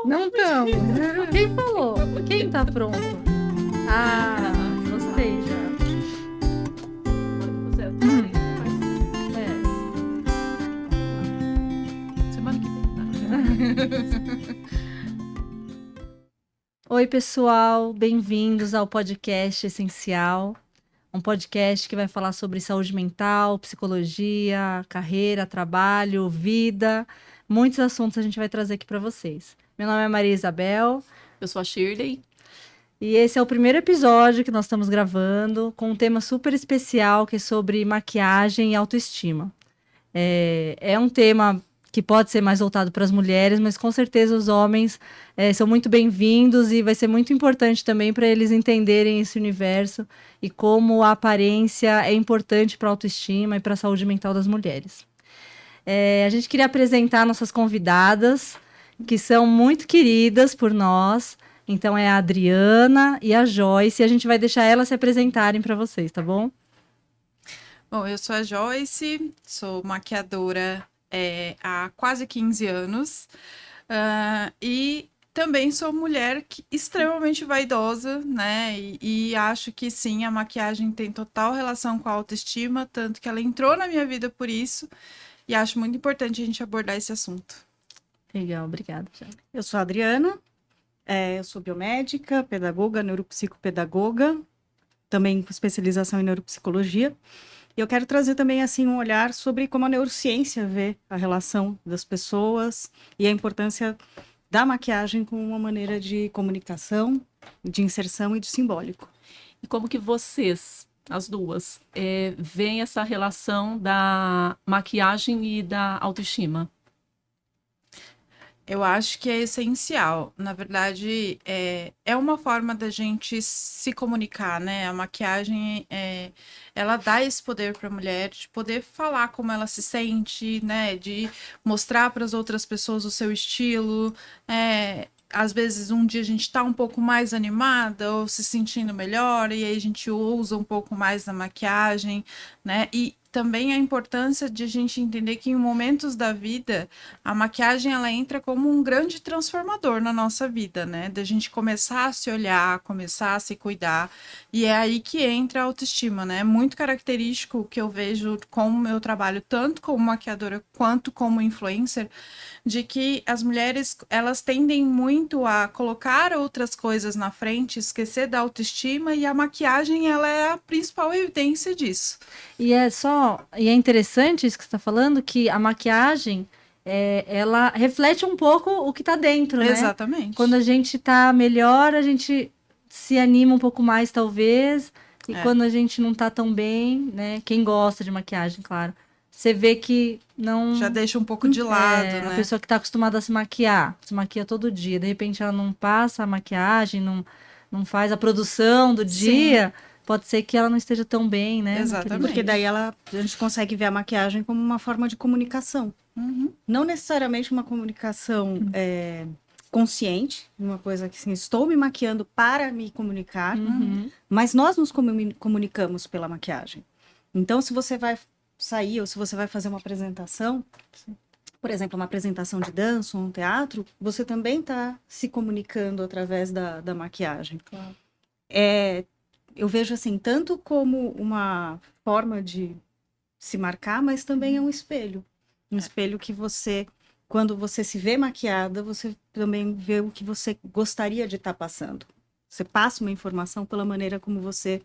Não estamos. Quem falou? Quem tá pronto? Ah, gostei já. Semana que vem. Oi, pessoal, bem-vindos ao podcast Essencial, um podcast que vai falar sobre saúde mental, psicologia, carreira, trabalho, vida, muitos assuntos a gente vai trazer aqui para vocês. Meu nome é Maria Isabel. Eu sou a Shirley. E esse é o primeiro episódio que nós estamos gravando com um tema super especial que é sobre maquiagem e autoestima. É um tema que pode ser mais voltado para as mulheres, mas com certeza os homens são muito bem-vindos e vai ser muito importante também para eles entenderem esse universo e como a aparência é importante para a autoestima e para a saúde mental das mulheres. A gente queria apresentar nossas convidadas, que são muito queridas por nós. Então é a Adriana e a Joyce, e a gente vai deixar elas se apresentarem para vocês, tá bom? Bom, eu sou a Joyce, sou maquiadora há quase 15 anos e também sou mulher extremamente vaidosa, né? E acho que sim, a maquiagem tem total relação com a autoestima, tanto que ela entrou na minha vida por isso, e acho muito importante a gente abordar esse assunto. Legal, obrigada. Eu sou a Adriana, eu sou biomédica, pedagoga, neuropsicopedagoga, também com especialização em neuropsicologia. E eu quero trazer também assim um olhar sobre como a neurociência vê a relação das pessoas e a importância da maquiagem como uma maneira de comunicação, de inserção e de simbólico. E como que vocês, as duas, veem essa relação da maquiagem e da autoestima? Eu acho que é essencial. Na verdade, é uma forma da gente se comunicar, né? A maquiagem, ela dá esse poder para a mulher de poder falar como ela se sente, né? De mostrar para as outras pessoas o seu estilo. Às vezes, um dia a gente está um pouco mais animada ou se sentindo melhor, e aí a gente usa um pouco mais da maquiagem, né? E também a importância de a gente entender que em momentos da vida, a maquiagem ela entra como um grande transformador na nossa vida, né? Da gente começar a se olhar, começar a se cuidar, e é aí que entra a autoestima, né? É muito característico que eu vejo com o meu trabalho, tanto como maquiadora quanto como influencer, de que as mulheres, elas tendem muito a colocar outras coisas na frente, esquecer da autoestima, e a maquiagem, ela é a principal evidência disso. E é interessante isso que você está falando, que a maquiagem, ela reflete um pouco o que está dentro, né? Exatamente. Quando a gente está melhor, a gente se anima um pouco mais, talvez, e quando a gente não está tão bem, né? Quem gosta de maquiagem, claro, você vê que não... Já deixa um pouco de lado, né? A pessoa que está acostumada a se maquia todo dia, de repente ela não passa a maquiagem, não faz a produção do dia... Sim. Pode ser que ela não esteja tão bem, né? Exatamente. Porque daí a gente consegue ver a maquiagem como uma forma de comunicação. Uhum. Não necessariamente uma comunicação consciente, uma coisa que assim, estou me maquiando para me comunicar, mas nós nos comunicamos pela maquiagem. Então, se você vai sair ou se você vai fazer uma apresentação, por exemplo, uma apresentação de dança ou um teatro, você também está se comunicando através da maquiagem. Claro. Eu vejo assim, tanto como uma forma de se marcar, mas também é um espelho. Um espelho que você, quando você se vê maquiada, você também vê o que você gostaria de estar passando. Você passa uma informação pela maneira como você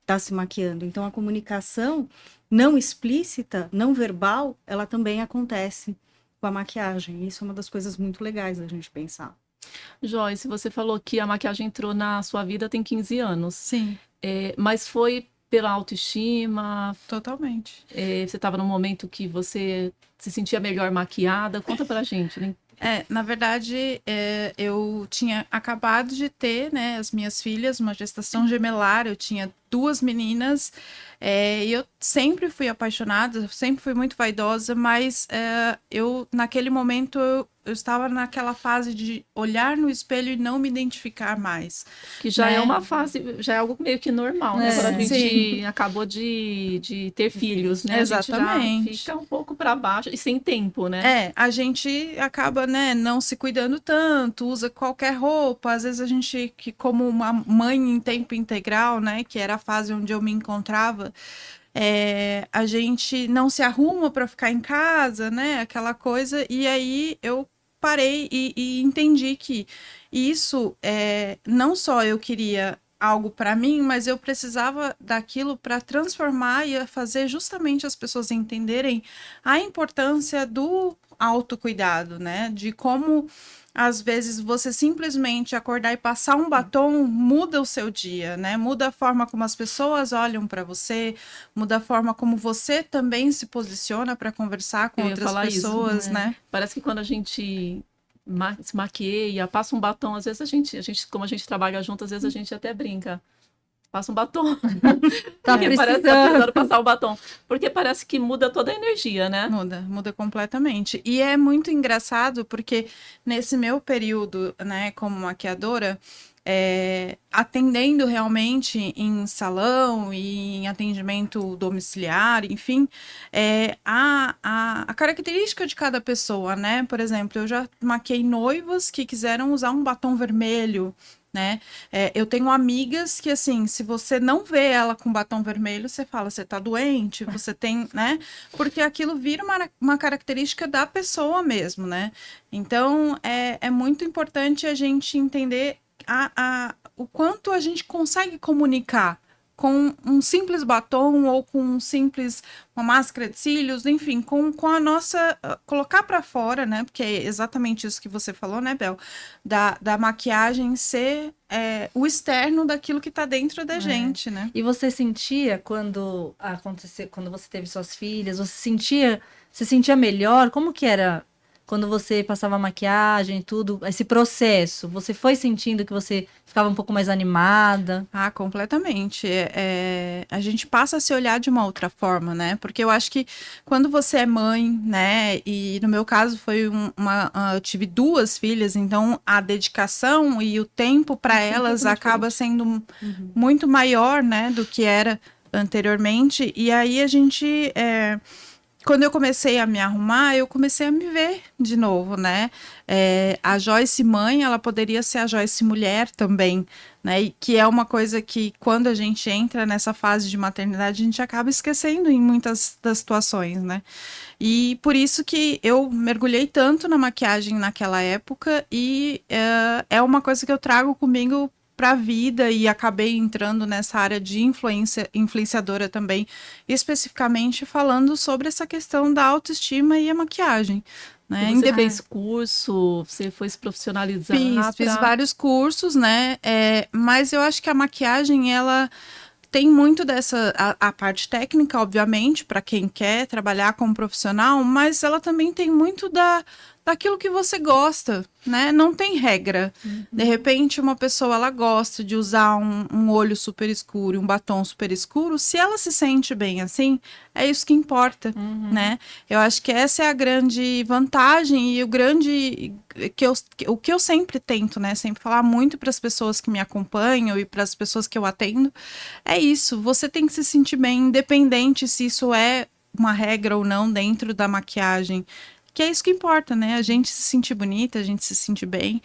está se maquiando. Então, a comunicação não explícita, não verbal, ela também acontece com a maquiagem. Isso é uma das coisas muito legais da gente pensar. Joyce, você falou que a maquiagem entrou na sua vida tem 15 anos. Sim. Mas foi pela autoestima? Totalmente. Você estava num momento que você se sentia melhor maquiada? Conta pra gente, né? Na verdade, eu tinha acabado de ter, né, as minhas filhas, uma gestação gemelar, eu tinha 2 meninas, e eu sempre fui apaixonada, sempre fui muito vaidosa, mas eu, naquele momento, eu estava naquela fase de olhar no espelho e não me identificar mais. Que já né? é uma fase, já é algo meio que normal, né? É. Quando a gente Sim. acabou de ter filhos, né? A gente já Exatamente. fica um pouco para baixo e sem tempo, né? A gente acaba, né, não se cuidando tanto, usa qualquer roupa. Às vezes a gente, que como uma mãe em tempo integral, né, que era a fase onde eu me encontrava, a gente não se arruma para ficar em casa, né, aquela coisa. E aí eu parei e entendi que isso, não só eu queria algo para mim, mas eu precisava daquilo para transformar e fazer justamente as pessoas entenderem a importância do autocuidado, né? De como às vezes você simplesmente acordar e passar um batom muda o seu dia, né? Muda a forma como as pessoas olham para você, muda a forma como você também se posiciona para conversar com Eu ia outras falar isso, pessoas, né? Parece que quando a gente se maqueia, passa um batom, às vezes a gente, como a gente trabalha junto, às vezes a gente até brinca. Passa um batom. Tá Porque parece que tá precisando. precisando passar o batom. Porque parece que muda toda a energia, né? Muda completamente. E é muito engraçado porque nesse meu período, né, como maquiadora, atendendo realmente em salão e em atendimento domiciliar, enfim, a característica de cada pessoa, né? Por exemplo, eu já maquiei noivas que quiseram usar um batom vermelho, né? Eu tenho amigas que, assim, se você não vê ela com batom vermelho, você fala, você tá doente, você tem, né? Porque aquilo vira uma característica da pessoa mesmo, né? Então, é muito importante a gente entender o quanto a gente consegue comunicar com um simples batom ou com uma máscara de cílios, enfim, com a nossa, colocar para fora, né? Porque é exatamente isso que você falou, né, Bel? Da maquiagem ser o externo daquilo que está dentro da gente, né? E você sentia quando você teve suas filhas, você sentia melhor? Como que era quando você passava maquiagem, tudo, esse processo? Você foi sentindo que você ficava um pouco mais animada? Ah, completamente. A gente passa a se olhar de uma outra forma, né? Porque eu acho que quando você é mãe, né? E no meu caso foi eu tive 2 filhas, então a dedicação e o tempo para elas acaba sendo muito maior, né? Do que era anteriormente. E aí a gente quando eu comecei a me arrumar, eu comecei a me ver de novo, né? A Joyce mãe, ela poderia ser a Joyce mulher também, né? E que é uma coisa que, quando a gente entra nessa fase de maternidade, a gente acaba esquecendo em muitas das situações, né? E por isso que eu mergulhei tanto na maquiagem naquela época e é uma coisa que eu trago comigo para a vida e acabei entrando nessa área de influenciadora também, especificamente falando sobre essa questão da autoestima e a maquiagem. Né? Você fez curso, você foi se profissionalizar? Fiz vários cursos, né? Mas eu acho que a maquiagem, ela tem muito dessa, a parte técnica, obviamente, para quem quer trabalhar como profissional, mas ela também tem muito daquilo que você gosta, né? Não tem regra. De repente, uma pessoa, ela gosta de usar um olho super escuro, um batom super escuro, se ela se sente bem assim, é isso que importa, né? Eu acho que essa é a grande vantagem e o que eu sempre tento, né? Sempre falar muito para as pessoas que me acompanham e para as pessoas que eu atendo, é isso. Você tem que se sentir bem, independente se isso é uma regra ou não dentro da maquiagem. Que é isso que importa, né? A gente se sentir bonita, a gente se sentir bem.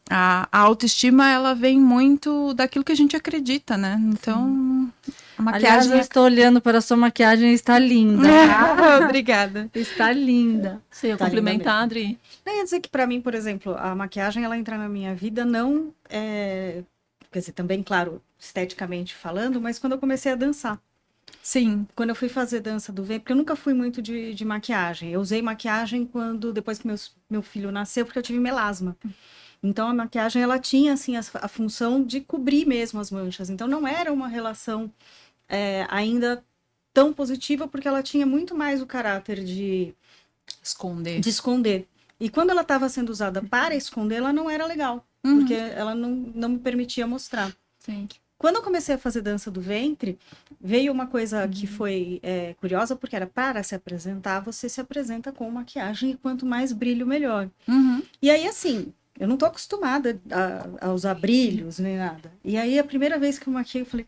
A autoestima, ela vem muito daquilo que a gente acredita, né? Então, a maquiagem... Aliás, eu estou olhando para a sua maquiagem e está linda. Obrigada. Está linda. Você ia Tá complementar, Adri? Eu ia dizer que para mim, por exemplo, a maquiagem ela entra na minha vida não, quer dizer, também, claro, esteticamente falando, mas quando eu comecei a dançar. Sim. Quando eu fui fazer dança do ventre, porque eu nunca fui muito de maquiagem. Eu usei maquiagem depois que meu filho nasceu, porque eu tive melasma. Então, a maquiagem, ela tinha, assim, a função de cobrir mesmo as manchas. Então, não era uma relação ainda tão positiva, porque ela tinha muito mais o caráter de esconder. E quando ela estava sendo usada para esconder, ela não era legal. Porque ela não me permitia mostrar. Sim. Quando eu comecei a fazer dança do ventre, veio uma coisa que foi curiosa, porque era para se apresentar, você se apresenta com maquiagem e quanto mais brilho, melhor. Uhum. E aí, assim, eu não tô acostumada a usar brilhos nem nada. E aí, a primeira vez que eu maquiei, eu falei,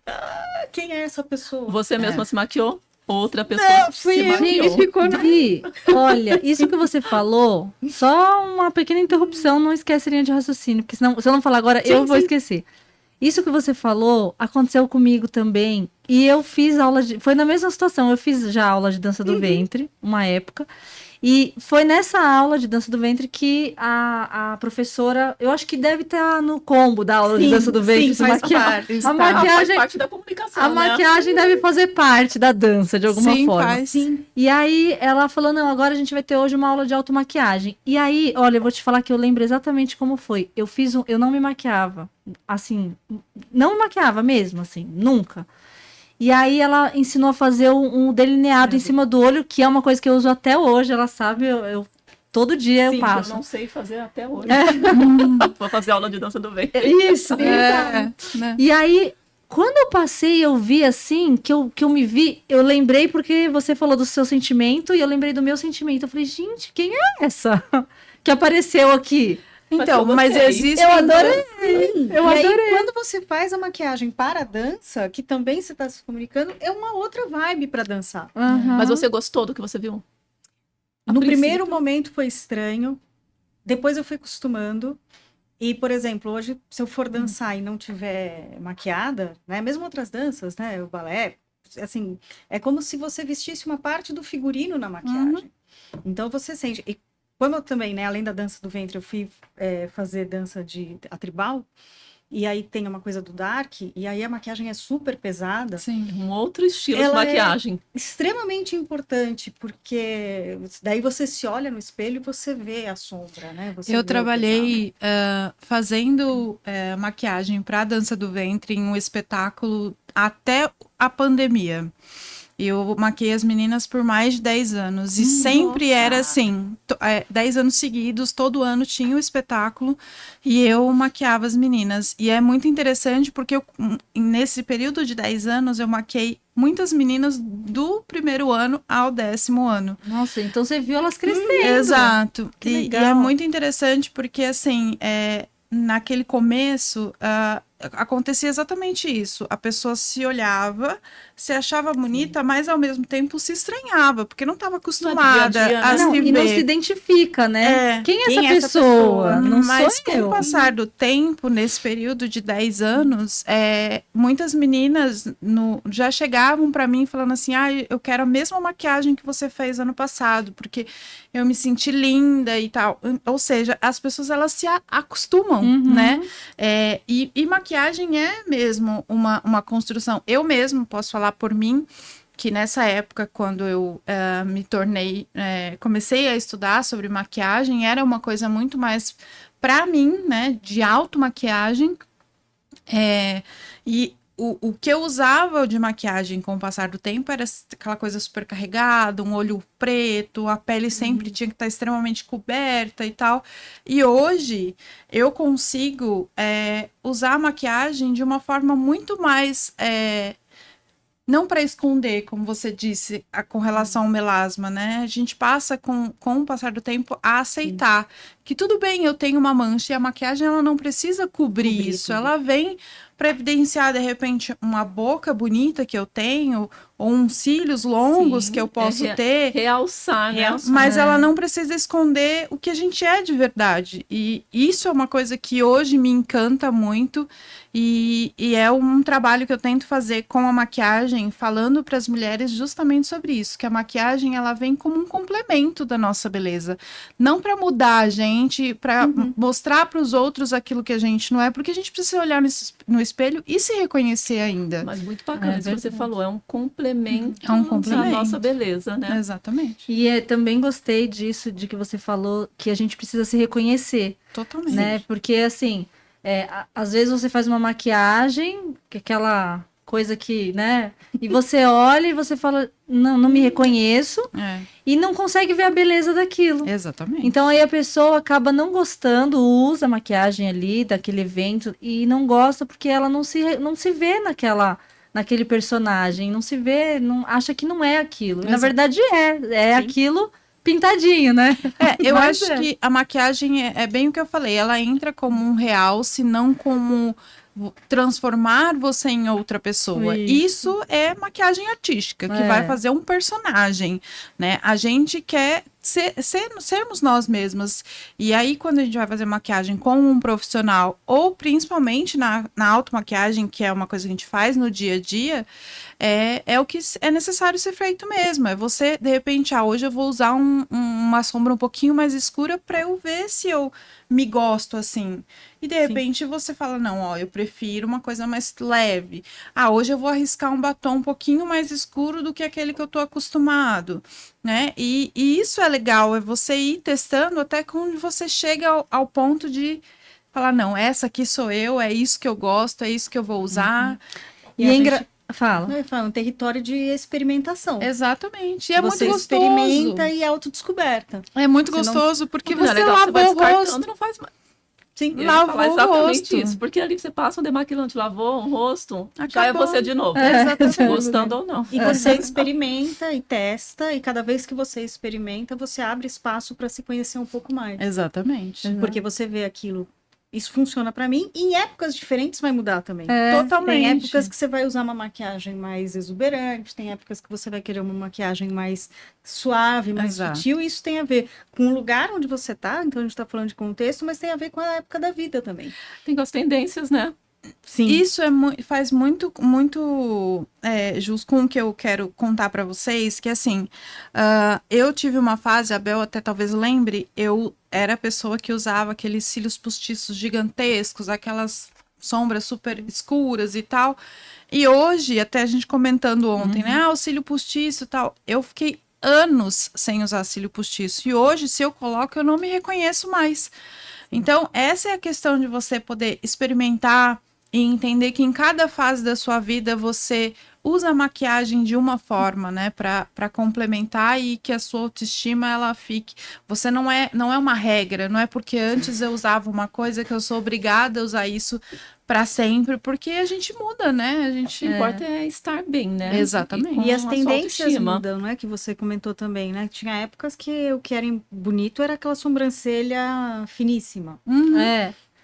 quem é essa pessoa? Você mesma se maquiou? Outra pessoa Não, se fui eu maquiou? que ficou na... Gui, olha, isso que você falou, só uma pequena interrupção, não esquece a linha de raciocínio, porque senão, se eu não falar agora, Sim, eu vou sim. esquecer. Isso que você falou aconteceu comigo também, e eu fiz aula de... Foi na mesma situação, eu fiz já aula de dança do ventre, uma época, e foi nessa aula de dança do ventre que a professora, eu acho que deve estar no combo da aula de dança do ventre, se faz maquiar. parte. A Ah, faz maquiagem, parte da comunicação, a né? maquiagem deve fazer parte da dança, de alguma Sim, forma. faz. Sim. E aí ela falou, não, agora a gente vai ter hoje uma aula de automaquiagem. E aí, olha, eu vou te falar que eu lembro exatamente como foi. Eu não me maquiava, assim, não me maquiava mesmo, assim, nunca. E aí ela ensinou a fazer um delineado em cima do olho, que é uma coisa que eu uso até hoje, ela sabe, todo dia Sim, eu Eu passo. não sei fazer até hoje. É. Vou fazer aula de dança do ventre. Isso. É, né? E aí, quando eu passei, eu vi assim, que eu me vi, eu lembrei porque você falou do seu sentimento e eu lembrei do meu sentimento. Eu falei, gente, quem é essa que apareceu aqui? Então, eu mas gostei. existe. Eu adorei. Eu E aí, adorei. quando você faz a maquiagem para a dança, que também você está se comunicando, é uma outra vibe para dançar. Aham. Mas você gostou do que você viu? A No princípio. primeiro momento foi estranho, depois eu fui acostumando. E, por exemplo, hoje, se eu for dançar e não tiver maquiada, né, mesmo outras danças, né, o balé, assim, é como se você vestisse uma parte do figurino na maquiagem. Então, você sente... E como eu também, né, além da dança do ventre, eu fui fazer dança a tribal, e aí tem uma coisa do dark, e aí a maquiagem é super pesada. Sim. Um outro estilo de Ela é- maquiagem. Extremamente importante, porque daí você se olha no espelho e você vê a sombra, né? Você vê Eu o trabalhei fazendo maquiagem para a dança do ventre em um espetáculo até a pandemia. Eu maquiei as meninas por mais de 10 anos. E sempre era assim, 10 anos seguidos, todo ano tinha o espetáculo e eu maquiava as meninas. E é muito interessante porque nesse período de 10 anos eu maquiei muitas meninas do primeiro ano ao 10º ano. Nossa, então você viu elas crescendo. Exato. Que E legal. é muito interessante porque, assim, naquele começo, acontecia exatamente isso. A pessoa se olhava, se achava bonita, mas ao mesmo tempo se estranhava, porque não estava acostumada dia a dia, né? a Não, se e não se ver. identifica, né? É. Quem é Quem essa é essa pessoa? pessoa? Não Mas sou com eu. o passar do tempo, nesse período de 10 anos, muitas meninas já chegavam para mim falando assim, eu quero a mesma maquiagem que você fez ano passado, porque eu me senti linda e tal. Ou seja, as pessoas elas se acostumam, Uhum. né? E maquiagem é mesmo uma construção. Eu mesmo posso falar por mim, que nessa época, quando eu me tornei, comecei a estudar sobre maquiagem, era uma coisa muito mais para mim, né, de automaquiagem. E o que eu usava de maquiagem com o passar do tempo era aquela coisa super carregada, um olho preto, a pele sempre tinha que estar extremamente coberta e tal. E hoje eu consigo usar a maquiagem de uma forma muito mais... não para esconder, como você disse, com relação ao melasma, né? A gente passa, com o passar do tempo, a aceitar que tudo bem, eu tenho uma mancha e a maquiagem ela não precisa cobrir isso. tudo. Ela vem para evidenciar, de repente, uma boca bonita que eu tenho, ou uns cílios longos Sim, que eu posso ter. Realçar, né? Mas ela não precisa esconder o que a gente é de verdade. E isso é uma coisa que hoje me encanta muito. E é um trabalho que eu tento fazer com a maquiagem, falando para as mulheres justamente sobre isso, que a maquiagem ela vem como um complemento da nossa beleza. Não para mudar a gente, para mostrar para os outros aquilo que a gente não é, porque a gente precisa olhar no espelho e se reconhecer ainda. Mas muito bacana É isso que você verdade. falou. É um complemento, É um complemento. da nossa beleza, né? Exatamente. E também gostei disso, de que você falou, que a gente precisa se reconhecer, Totalmente. né? Porque, assim, às vezes você faz uma maquiagem, que aquela coisa que, né? E você olha e você fala, não me reconheço e não consegue ver a beleza daquilo. Exatamente. Então aí a pessoa acaba não gostando, usa a maquiagem ali daquele evento e não gosta porque ela não se vê naquele personagem, não se vê, não acha que não é aquilo. Na verdade é aquilo pintadinho, né? Eu acho que a maquiagem é bem o que eu falei, ela entra como um realce, não como transformar você em outra pessoa. Isso é maquiagem artística, que vai fazer um personagem, né? A gente quer sermos nós mesmas. E aí, quando a gente vai fazer maquiagem com um profissional, ou principalmente na automaquiagem, que é uma coisa que a gente faz no dia a dia, é o que é necessário ser feito mesmo. É você, de repente, hoje eu vou usar uma sombra um pouquinho mais escura para eu ver se eu me gosto assim. E de repente você fala, não, eu prefiro uma coisa mais leve. Hoje eu vou arriscar um batom um pouquinho mais escuro do que aquele que eu tô acostumado, né? E isso é legal, é você ir testando até quando você chega ao ponto de falar, não, essa aqui sou eu, é isso que eu gosto, é isso que eu vou usar. Fala. Eu falo, um território de experimentação. Exatamente. E é você muito gostoso. Experimenta e autodescoberta. É muito gostoso, porque você legal, lavou você vai o rosto. Não faz mais. Sim, lavou exatamente isso. Porque ali você passa um demaquilante, lavou um rosto, já é você de novo. Gostando ou não. E você experimenta e testa, e cada vez que você experimenta, você abre espaço para se conhecer um pouco mais. Exatamente. Porque você vê aquilo. Isso funciona para mim, e em épocas diferentes vai mudar também. Totalmente. Tem épocas que você vai usar uma maquiagem mais exuberante, tem épocas que você vai querer uma maquiagem mais suave, mais sutil, e isso tem a ver com o lugar onde você tá, então a gente tá falando de contexto, mas tem a ver com a época da vida também. Tem com as tendências, né? Sim. Isso faz muito jus com o que eu quero contar para vocês, que assim, eu tive uma fase, a Bel até talvez lembre, eu era a pessoa que usava aqueles cílios postiços gigantescos, aquelas sombras super escuras e tal, e hoje, até a gente comentando ontem, né, o cílio postiço e tal, eu fiquei anos sem usar cílio postiço, e hoje, se eu coloco, eu não me reconheço mais. Então, essa é a questão de você poder experimentar e entender que em cada fase da sua vida você usa a maquiagem de uma forma, né, para complementar e que a sua autoestima ela fique. Você não é uma regra, não é porque antes eu usava uma coisa que eu sou obrigada a usar isso para sempre, porque a gente muda, né? O que importa é estar bem, né? Exatamente. E as tendências mudam, né? Que você comentou também, né? Tinha épocas que o que era bonito era aquela sobrancelha finíssima.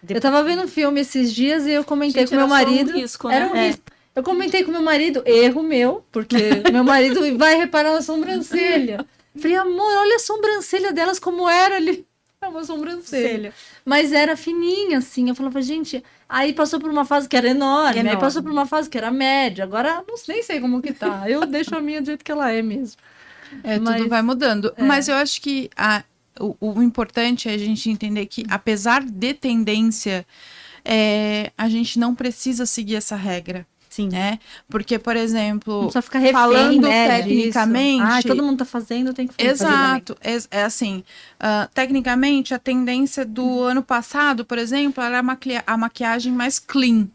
Eu tava vendo um filme esses dias e eu comentei com meu marido. Era um risco, né? Era um risco. Eu comentei com meu marido, erro meu, porque meu marido vai reparar na sobrancelha. Falei, amor, olha a sobrancelha delas como era ali. É uma sobrancelha. Mas era fininha, assim. Eu falava, gente, aí passou por uma fase que era enorme. Aí passou por uma fase que era média. Agora, nem sei como que tá. Eu deixo a minha do jeito que ela é mesmo. Tudo vai mudando. Mas eu acho que o importante é a gente entender que, apesar de tendência, a gente não precisa seguir essa regra. Sim. Né? Porque, por exemplo, não precisa ficar refém, falando né, tecnicamente... todo mundo tá fazendo, tem que fazer. Exato. É assim, tecnicamente, a tendência do ano passado, por exemplo, era a maquiagem mais clean.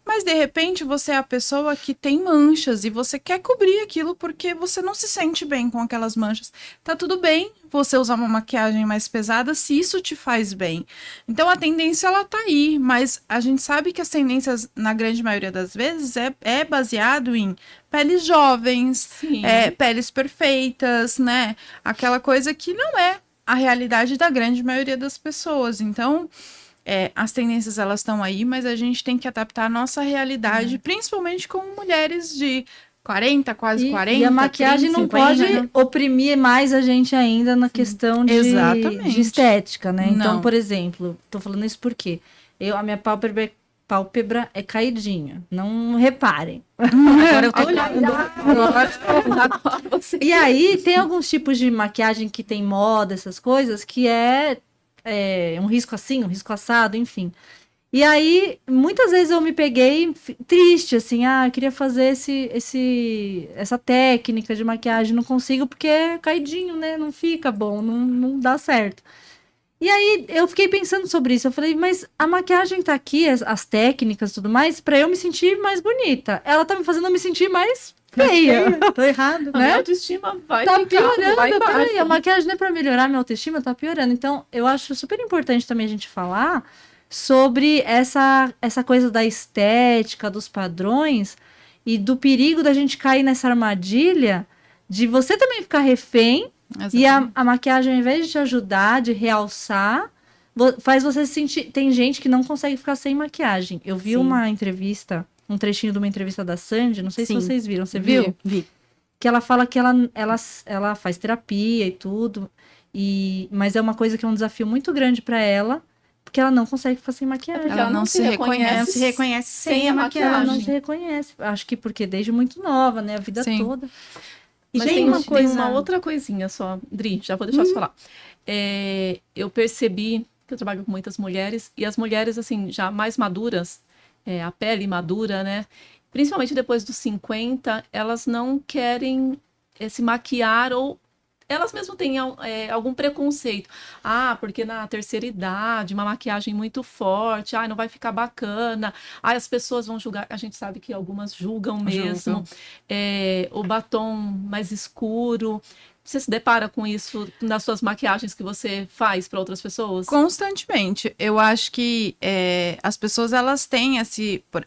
Mas, de repente, você é a pessoa que tem manchas e você quer cobrir aquilo porque você não se sente bem com aquelas manchas. Tá tudo bem você usar uma maquiagem mais pesada se isso te faz bem. Então, a tendência, ela tá aí, mas a gente sabe que as tendências, na grande maioria das vezes, é baseado em peles jovens, peles perfeitas, né? Aquela coisa que não é a realidade da grande maioria das pessoas. Então... as tendências elas estão aí, mas a gente tem que adaptar a nossa realidade, principalmente com mulheres de 40, quase 40. E a maquiagem 30, não 50, pode, né, oprimir mais a gente ainda na questão de estética, né? Não. Então, por exemplo, tô falando isso porque a minha pálpebra é caidinha. Não reparem. Agora eu tô olhando. E aí, tem alguns tipos de maquiagem que tem moda, essas coisas, que um risco assim, um risco assado, enfim. E aí, muitas vezes eu me peguei triste, assim, eu queria fazer essa técnica de maquiagem, não consigo porque é caidinho, né? Não fica bom, não dá certo. E aí eu fiquei pensando sobre isso. Eu falei, mas a maquiagem tá aqui, as técnicas e tudo mais, pra eu me sentir mais bonita. Ela tá me fazendo eu me sentir mais feia. Tô errado. A minha Né? autoestima vai Tá ficar piorando, lá embaixo. peraí, a maquiagem não é pra melhorar minha autoestima, tá piorando. Então, eu acho super importante também a gente falar sobre essa coisa da estética, dos padrões e do perigo da gente cair nessa armadilha de você também ficar refém e a maquiagem, ao invés de te ajudar, de realçar, faz você se sentir... Tem gente que não consegue ficar sem maquiagem. Eu vi Sim. uma entrevista, um trechinho de uma entrevista da Sandy, não sei se Sim. vocês viram. Você viu? Vi. Que ela fala que ela faz terapia e tudo, mas é uma coisa que é um desafio muito grande para ela, porque ela não consegue ficar sem maquiagem. porque Ela não se reconhece. Ela se reconhece sem a Ela maquiagem. não se reconhece. Acho que porque desde muito nova, né? A vida Sim. toda. E Mas tem uma coisa... tem uma outra coisinha só, Dri, já vou deixar você falar. Eu percebi que eu trabalho com muitas mulheres, e as mulheres, assim, já mais maduras, a pele madura, né? Principalmente depois dos 50, elas não querem se maquiar ou elas mesmas têm algum preconceito. Ah, porque na terceira idade, uma maquiagem muito forte, não vai ficar bacana. As pessoas vão julgar. A gente sabe que algumas julgam mesmo. O batom mais escuro. Você se depara com isso nas suas maquiagens que você faz para outras pessoas? Constantemente. Eu acho que as pessoas, elas têm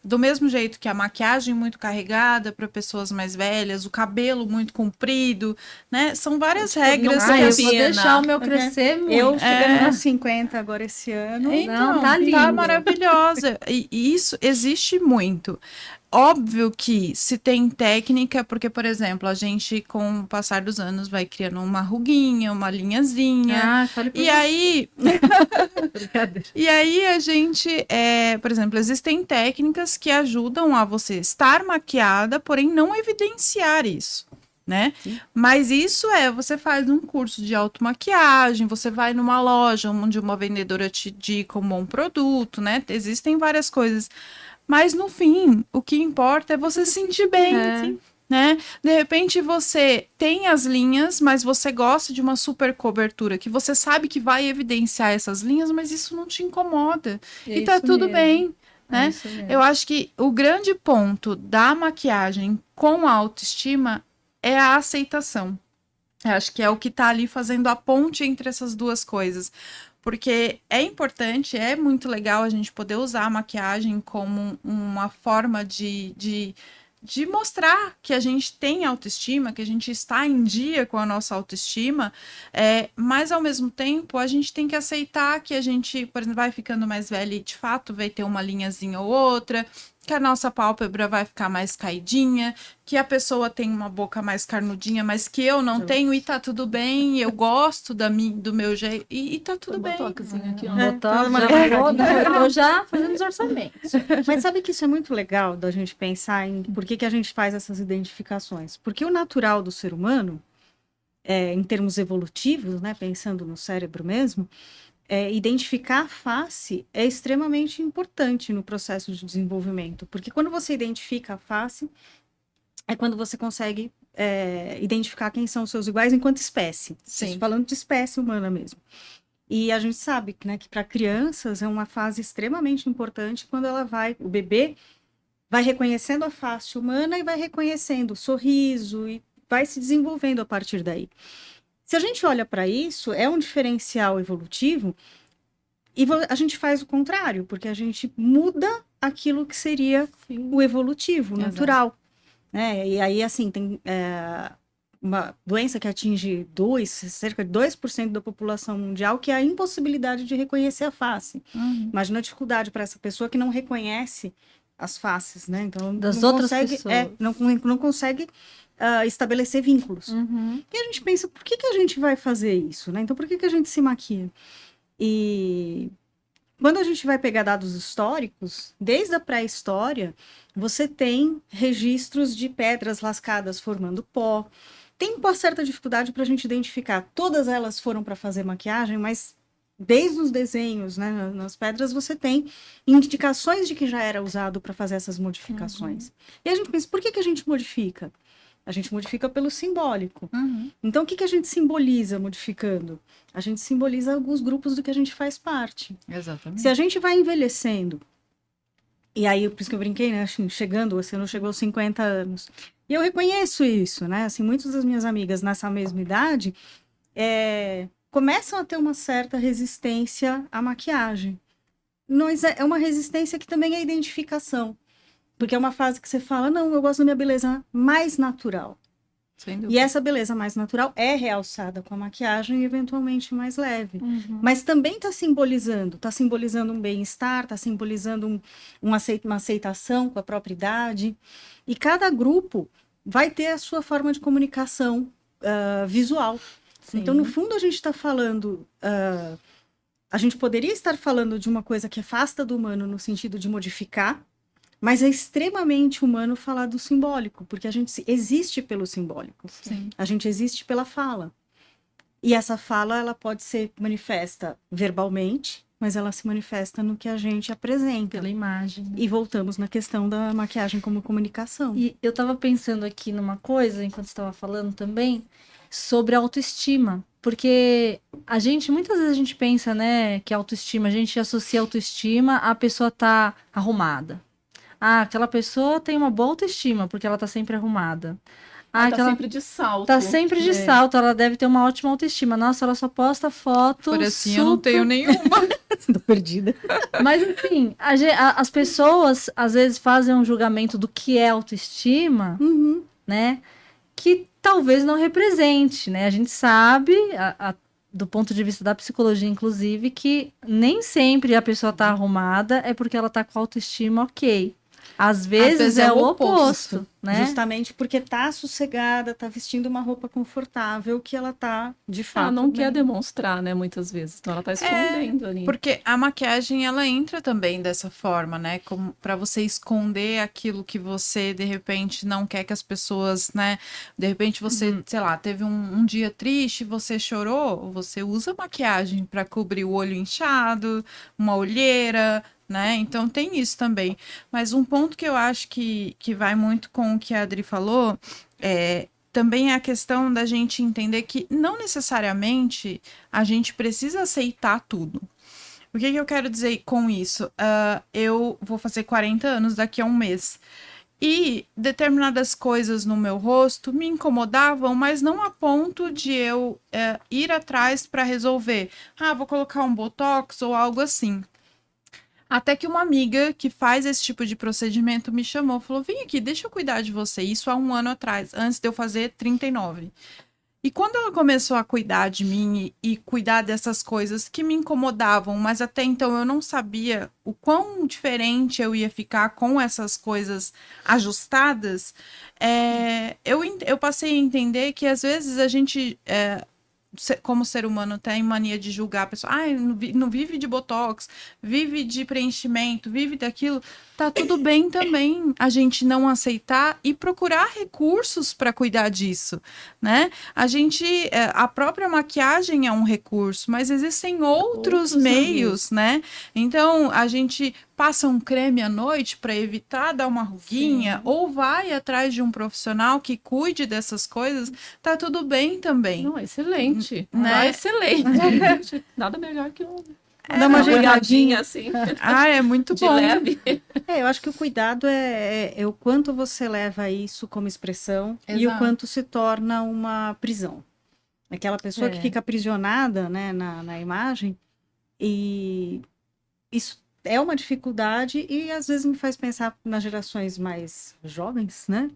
do mesmo jeito que a maquiagem muito carregada para pessoas mais velhas, o cabelo muito comprido, né? São várias regras. Eu que vou deixar o meu crescer muito. Eu chegando aos 50 agora esse ano. Então, tá lindo. tá maravilhosa. E isso existe muito. Óbvio que se tem técnica, porque, por exemplo, a gente, com o passar dos anos, vai criando uma ruguinha, uma linhazinha. Fale por E você. aí, Brincadeira. e aí a gente, por exemplo, existem técnicas que ajudam a você estar maquiada, porém não evidenciar isso, né? Sim. Mas isso você faz um curso de automaquiagem, você vai numa loja onde uma vendedora te indica um bom produto, né? Existem várias coisas. Mas no fim, o que importa é você se sentir bem, né? De repente você tem as linhas, mas você gosta de uma super cobertura, que você sabe que vai evidenciar essas linhas, mas isso não te incomoda. E tá tudo bem, né? Eu acho que o grande ponto da maquiagem com a autoestima é a aceitação. Eu acho que é o que tá ali fazendo a ponte entre essas duas coisas. Porque é importante, é muito legal a gente poder usar a maquiagem como uma forma de mostrar que a gente tem autoestima, que a gente está em dia com a nossa autoestima, mas ao mesmo tempo a gente tem que aceitar que a gente, por exemplo, vai ficando mais velha e de fato vai ter uma linhazinha ou outra, que a nossa pálpebra vai ficar mais caidinha, que a pessoa tem uma boca mais carnudinha, mas que eu não tenho, e tá tudo bem, eu gosto do meu jeito, e tá tudo bem. Botoxinho aqui, ó. Eu já fazendo os orçamentos. Mas sabe que isso é muito legal da gente pensar em por que a gente faz essas identificações? Porque o natural do ser humano, em termos evolutivos, né, pensando no cérebro mesmo, identificar a face é extremamente importante no processo de desenvolvimento. Porque quando você identifica a face, é quando você consegue identificar quem são os seus iguais enquanto espécie. Sim. Estou falando de espécie humana mesmo. E a gente sabe, né, que para crianças é uma fase extremamente importante quando o bebê vai reconhecendo a face humana e vai reconhecendo o sorriso e vai se desenvolvendo a partir daí. Se a gente olha para isso, é um diferencial evolutivo e a gente faz o contrário, porque a gente muda aquilo que seria o evolutivo, o natural. Né? E aí, assim, tem uma doença que atinge cerca de 2% da população mundial, que é a impossibilidade de reconhecer a face. Imagina a dificuldade para essa pessoa que não reconhece as faces, né? Então, Das não outras consegue, pessoas. não consegue estabelecer vínculos. E a gente pensa, por que a gente vai fazer isso, né? Então, por que a gente se maquia? E quando a gente vai pegar dados históricos, desde a pré-história, você tem registros de pedras lascadas formando pó. Tem uma certa dificuldade para a gente identificar. Todas elas foram para fazer maquiagem, mas desde os desenhos, né, nas pedras, você tem indicações de que já era usado para fazer essas modificações. E a gente pensa, por que a gente modifica? A gente modifica pelo simbólico. Uhum. Então, o que a gente simboliza modificando? A gente simboliza alguns grupos do que a gente faz parte. Exatamente. Se a gente vai envelhecendo, e aí, por isso que eu brinquei, né? Assim, chegando, você não chegou aos 50 anos. E eu reconheço isso, né? Assim, muitas das minhas amigas nessa mesma idade começam a ter uma certa resistência à maquiagem. Mas é uma resistência que também é identificação. Porque é uma fase que você fala, não, eu gosto da minha beleza mais natural. Sem E dúvida. essa beleza mais natural é realçada com a maquiagem e eventualmente mais leve. Uhum. Mas também está simbolizando um bem-estar, está simbolizando uma aceitação com a própria idade. E cada grupo vai ter a sua forma de comunicação visual. Sim. Então, no fundo, a gente está falando... a gente poderia estar falando de uma coisa que afasta do humano no sentido de modificar, mas é extremamente humano falar do simbólico, porque a gente existe pelo simbólico. Sim. A gente existe pela fala. E essa fala, ela pode ser manifesta verbalmente, mas ela se manifesta no que a gente apresenta. Pela imagem. E voltamos na questão da maquiagem como comunicação. E eu tava pensando aqui numa coisa, enquanto você estava falando também, sobre autoestima. Porque muitas vezes a gente pensa, né, que autoestima, a gente associa autoestima à pessoa tá arrumada. Ah, aquela pessoa tem uma boa autoestima, porque ela tá sempre arrumada. Ah, Tá sempre de salto. tá sempre de salto, ela deve ter uma ótima autoestima. Nossa, ela só posta foto. Por assim eu não tenho nenhuma. Tô perdida. Mas, enfim, as pessoas às vezes fazem um julgamento do que é autoestima, né? Que talvez não represente, né? A gente sabe, do ponto de vista da psicologia, inclusive, que nem sempre a pessoa tá arrumada é porque ela tá com autoestima ok. Às vezes é o oposto, né? Justamente porque tá sossegada, tá vestindo uma roupa confortável que ela tá, de fato... Ela não quer bem. demonstrar, né, muitas vezes. Então ela tá escondendo ali. Porque a maquiagem, ela entra também dessa forma, né? Como para você esconder aquilo que você, de repente, não quer que as pessoas, né? De repente você, sei lá, teve um dia triste, você chorou, você usa maquiagem para cobrir o olho inchado, uma olheira, né? Então tem isso também. Mas um ponto que eu acho que vai muito com o que a Adri falou também é a questão da gente entender que não necessariamente a gente precisa aceitar tudo. O que eu quero dizer com isso? Eu vou fazer 40 anos daqui a um mês. E determinadas coisas no meu rosto me incomodavam, mas não a ponto de eu ir atrás para resolver. Ah, vou colocar um botox ou algo assim. Até que uma amiga que faz esse tipo de procedimento me chamou, falou, vem aqui, deixa eu cuidar de você. Isso há um ano atrás, antes de eu fazer 39. E quando ela começou a cuidar de mim e cuidar dessas coisas que me incomodavam, mas até então eu não sabia o quão diferente eu ia ficar com essas coisas ajustadas, eu passei a entender que às vezes a gente... como ser humano tem mania de julgar a pessoa, não vive de botox, vive de preenchimento, vive daquilo, tá tudo bem também a gente não aceitar e procurar recursos para cuidar disso, né? A própria maquiagem é um recurso, mas existem outros meios, né? Então, a gente passa um creme à noite para evitar dar uma ruguinha, ou vai atrás de um profissional que cuide dessas coisas, tá tudo bem também. Não, excelente. Né? Excelente. Nada melhor que Dá uma olhadinha assim. É muito de bom. leve. Eu acho que o cuidado é o quanto você leva isso como expressão. Exato. E o quanto se torna uma prisão. Aquela pessoa que fica aprisionada, né, na imagem, e isso é uma dificuldade e às vezes me faz pensar nas gerações mais jovens, né,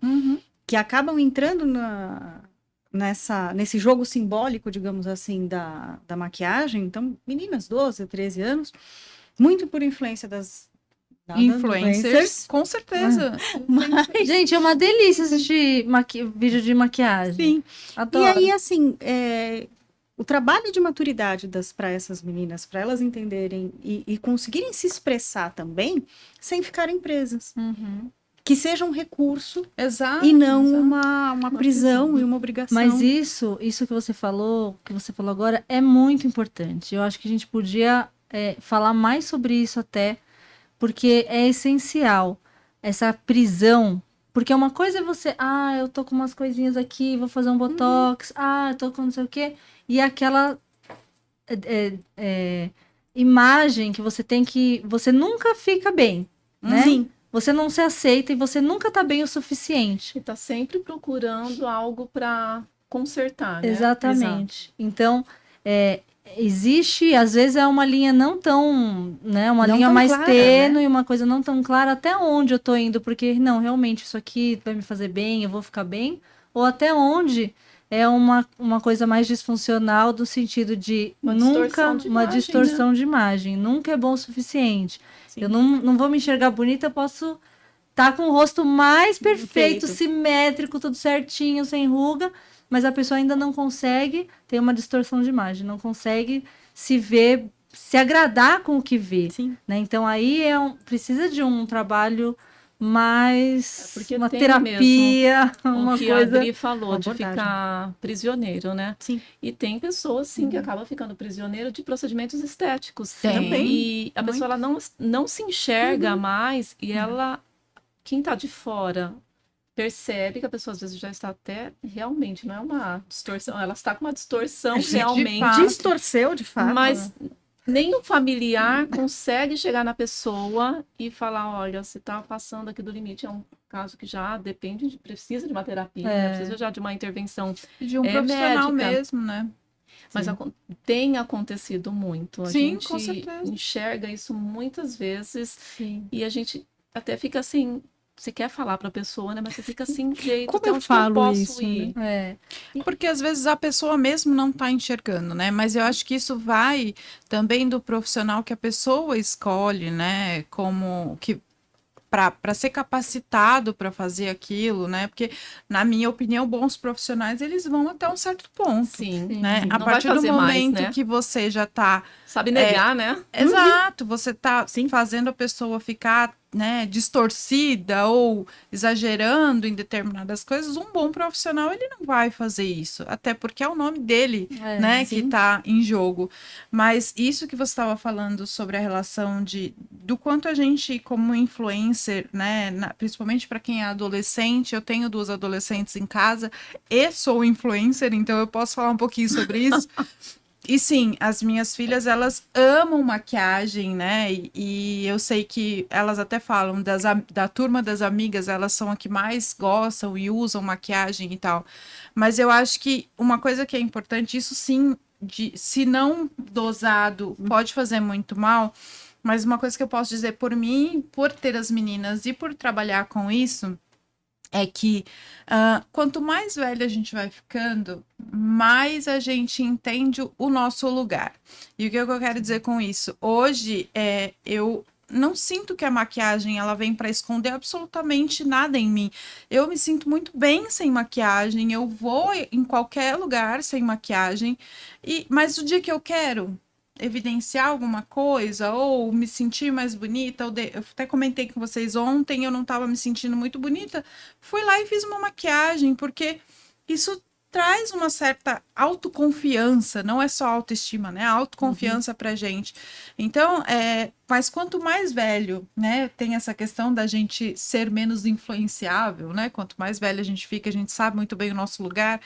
que acabam entrando nesse jogo simbólico, digamos assim, da maquiagem. Então, meninas, 12, 13 anos, muito por influência das influencers, com certeza. Mas... Gente, é uma delícia assistir vídeo de maquiagem. Sim. Adoro. E aí, assim, o trabalho de maturidade para essas meninas, para elas entenderem e conseguirem se expressar também, sem ficarem presas. Que seja um recurso e não uma prisão e uma obrigação. Mas isso que você falou agora, é muito importante. Eu acho que a gente podia falar mais sobre isso até, porque é essencial essa prisão. Porque uma coisa é você, eu tô com umas coisinhas aqui, vou fazer um botox, eu tô com não sei o quê. E aquela imagem que você tem que. Você nunca fica bem, né? Sim. Você não se aceita e você nunca tá bem o suficiente. E tá sempre procurando algo para consertar, né? Exatamente. Então, existe, às vezes é uma linha não tão, né, uma Não linha tão mais clara, tênue, uma coisa não tão clara, até onde eu tô indo, porque, não, realmente, isso aqui vai me fazer bem, eu vou ficar bem, ou até onde é uma coisa mais disfuncional, do sentido de Uma nunca, distorção de uma imagem, distorção de imagem, nunca é bom o suficiente. Sim. Eu não vou me enxergar bonita, eu posso estar com o rosto mais perfeito, Perfeito. simétrico, tudo certinho, sem ruga, mas a pessoa ainda não consegue ter uma distorção de imagem, não consegue se ver, se agradar com o que vê, Sim. né? Então aí precisa de um trabalho mais, Porque uma tem terapia, mesmo uma o que coisa. a Adri falou, uma de abordagem. ficar prisioneiro, né? Sim. E tem pessoas, sim, que acabam ficando prisioneiro de procedimentos estéticos. Tem. E a pessoa ela não se enxerga mais e quem tá de fora percebe que a pessoa às vezes já está até realmente, não é uma distorção, ela está com uma distorção De realmente, fato. Distorceu, de fato. mas nem o familiar consegue chegar na pessoa e falar, olha, você está passando aqui do limite. É um caso que já precisa de uma terapia, né? Precisa já de uma intervenção. De um profissional médica. mesmo, né? Mas tem acontecido muito. A Sim, gente com certeza. enxerga isso muitas vezes Sim. e a gente até fica assim, você quer falar para a pessoa, né? Mas você fica sem jeito. Como até eu onde que eu falo posso isso, ir? Porque às vezes a pessoa mesmo não está enxergando, né? Mas eu acho que isso vai também do profissional que a pessoa escolhe, né? Como que para ser capacitado para fazer aquilo, né? Porque, na minha opinião, bons profissionais eles vão até um certo ponto. Sim. Né? Sim. A Não vai partir do fazer mais, momento né? que você já está Sabe negar, né? Exato, você está fazendo a pessoa ficar, né, distorcida ou exagerando em determinadas coisas, um bom profissional ele não vai fazer isso, até porque é o nome dele, né, que está em jogo. Mas isso que você estava falando sobre a relação do quanto a gente, como influencer, né, principalmente para quem é adolescente, eu tenho 2 adolescentes em casa e sou influencer, então eu posso falar um pouquinho sobre isso. E sim, as minhas filhas, elas amam maquiagem, né? E eu sei que elas até falam da turma das amigas, elas são a que mais gostam e usam maquiagem e tal. Mas eu acho que uma coisa que é importante, isso sim, se não dosado, pode fazer muito mal. Mas uma coisa que eu posso dizer por mim, por ter as meninas e por trabalhar com isso, é que quanto mais velha a gente vai ficando, mais a gente entende o nosso lugar. E o que eu quero dizer com isso? Hoje, eu não sinto que a maquiagem ela vem para esconder absolutamente nada em mim. Eu me sinto muito bem sem maquiagem, eu vou em qualquer lugar sem maquiagem, mas o dia que eu quero evidenciar alguma coisa ou me sentir mais bonita, eu até comentei com vocês ontem, eu não estava me sentindo muito bonita, fui lá e fiz uma maquiagem, porque isso traz uma certa autoconfiança, não é só autoestima, né? Autoconfiança pra gente. Então, mas quanto mais velho, né, tem essa questão da gente ser menos influenciável, né? Quanto mais velho a gente fica, a gente sabe muito bem o nosso lugar.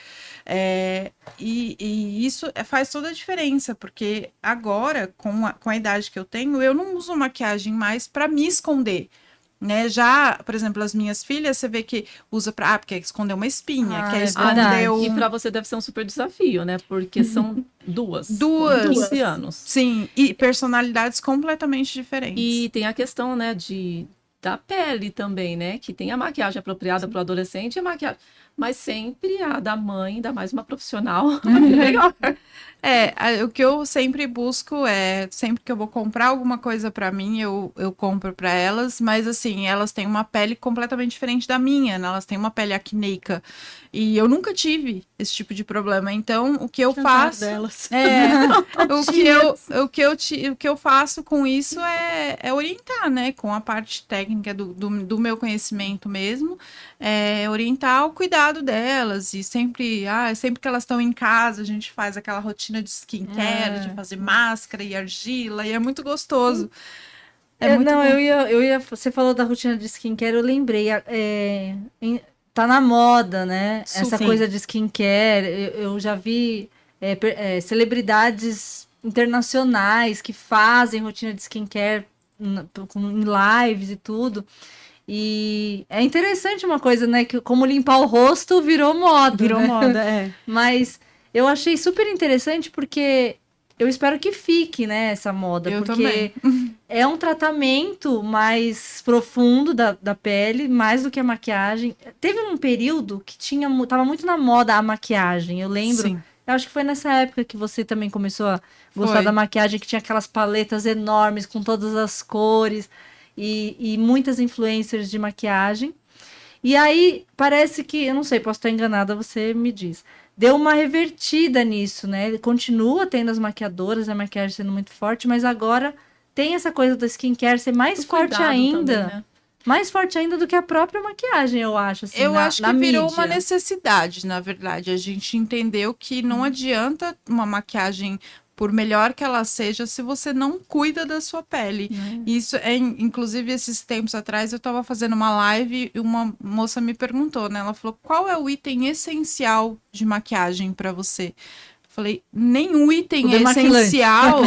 E isso faz toda a diferença, porque agora, com a idade que eu tenho, eu não uso maquiagem mais para me esconder. Né? Já, por exemplo, as minhas filhas, você vê que usa para porque quer esconder uma espinha, quer esconder E para você deve ser um super desafio, né? Porque são duas. 15 anos. Sim, e personalidades completamente diferentes. E tem a questão, né, da pele também, né? Que tem a maquiagem apropriada para o adolescente e a maquiagem. Mas sempre a da mãe, ainda mais uma profissional, melhor. O que eu sempre busco sempre que eu vou comprar alguma coisa para mim, eu compro para elas, mas assim, elas têm uma pele completamente diferente da minha, né? Elas têm uma pele acneica, e eu nunca tive esse tipo de problema, então o que eu faço delas. o que eu faço com isso é orientar, né, com a parte técnica do meu conhecimento mesmo, orientar o cuidado delas, e sempre que elas estão em casa, a gente faz aquela rotina de skincare, de fazer máscara e argila, e é muito gostoso. muito não, bom. eu ia. Você falou da rotina de skincare, eu lembrei. Tá na moda, né? Essa Sim. coisa de skincare. Eu já vi celebridades internacionais que fazem rotina de skincare em lives e tudo. E é interessante uma coisa, né? Que como limpar o rosto virou moda. Virou né? moda, é. Mas eu achei super interessante porque eu espero que fique, né, essa moda. Eu porque também. é um tratamento mais profundo da pele, mais do que a maquiagem. Teve um período que tava muito na moda a maquiagem, eu lembro. Sim. Eu acho que foi nessa época que você também começou a gostar Foi. da maquiagem, que tinha aquelas paletas enormes com todas as cores e muitas influencers de maquiagem. E aí, parece que, eu não sei, posso estar enganada, você me diz. Deu uma revertida nisso, né? Continua tendo as maquiadoras, a maquiagem sendo muito forte, mas agora tem essa coisa da skincare ser mais O forte cuidado ainda. também, né? Mais forte ainda do que a própria maquiagem, eu acho, assim, Eu acho que virou mídia. uma necessidade, na verdade. A gente entendeu que não adianta uma maquiagem, por melhor que ela seja, se você não cuida da sua pele. Isso é, inclusive, esses tempos atrás, eu estava fazendo uma live e uma moça me perguntou, né? Ela falou, qual é o item essencial de maquiagem para você? Falei, nenhum item O é demaquilante. essencial.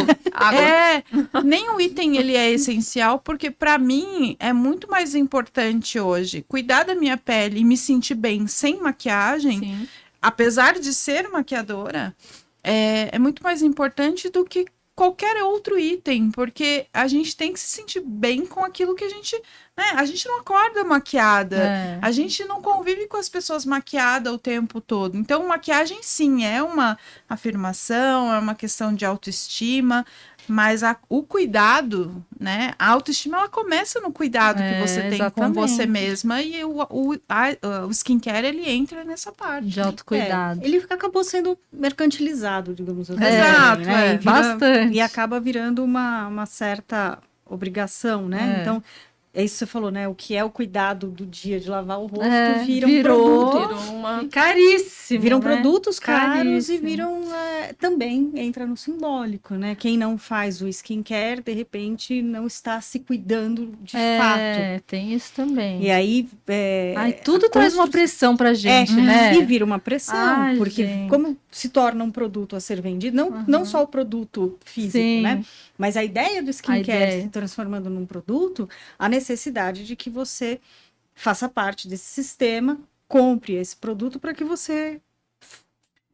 Nenhum item ele é essencial, porque para mim é muito mais importante hoje cuidar da minha pele e me sentir bem sem maquiagem, Sim. apesar de ser maquiadora, é muito mais importante do que qualquer outro item, porque a gente tem que se sentir bem com aquilo que a gente, né? A gente não acorda maquiada, É. a gente não convive com as pessoas maquiadas o tempo todo. Então, maquiagem, sim, é uma afirmação, é uma questão de autoestima, mas o cuidado, né? A autoestima, ela começa no cuidado que você tem com você exatamente. mesma e o skincare, ele entra nessa parte. De autocuidado. Ele acabou sendo mercantilizado, digamos assim. Exato, né? E Bastante. E acaba virando uma certa obrigação, né? É. Então, é isso que você falou, né? O que é o cuidado do dia de lavar o rosto vira virou- um produto. Virou uma... Caríssimo, Viram né? produtos caros e Caríssimo. viram também entra no simbólico, né? Quem não faz o skincare, de repente, não está se cuidando de fato. É, tem isso também. E aí. Ai, tudo a traz uma construção- pressão pra gente, né? E vira uma pressão, Ai, porque gente. como se torna um produto a ser vendido, não só o produto físico, Sim. né? Mas a ideia do A skincare ideia. se transformando num produto, a necessidade de que você faça parte desse sistema, compre esse produto para que você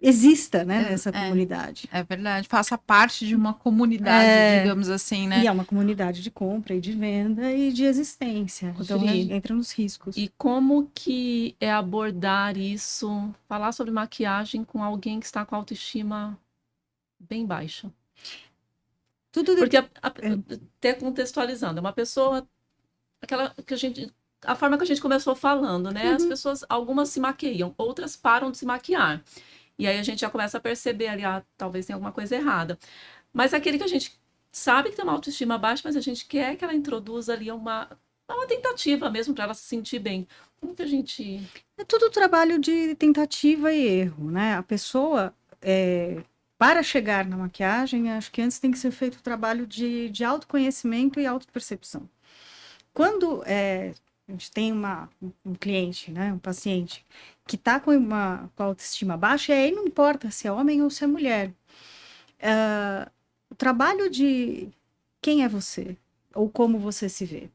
exista, né, nessa comunidade. É verdade, faça parte de uma comunidade, digamos assim, né? E é uma comunidade de compra e de venda e de existência. Então, Sim. entra nos riscos. E como que é abordar isso, falar sobre maquiagem com alguém que está com a autoestima bem baixa? Tudo Porque, até contextualizando, é uma pessoa, aquela que a forma que a gente começou falando, né? As pessoas, algumas se maquiam, outras param de se maquiar. E aí a gente já começa a perceber ali, talvez tenha alguma coisa errada. Mas aquele que a gente sabe que tem uma autoestima baixa, mas a gente quer que ela introduza ali uma tentativa mesmo para ela se sentir bem. Como que a gente... É tudo trabalho de tentativa e erro, né? A pessoa, para chegar na maquiagem, acho que antes tem que ser feito o trabalho de autoconhecimento e autopercepção. Quando a gente tem um cliente, né, um paciente, que está com a autoestima baixa, e aí não importa se é homem ou se é mulher. O trabalho de quem é você, ou como você se vê.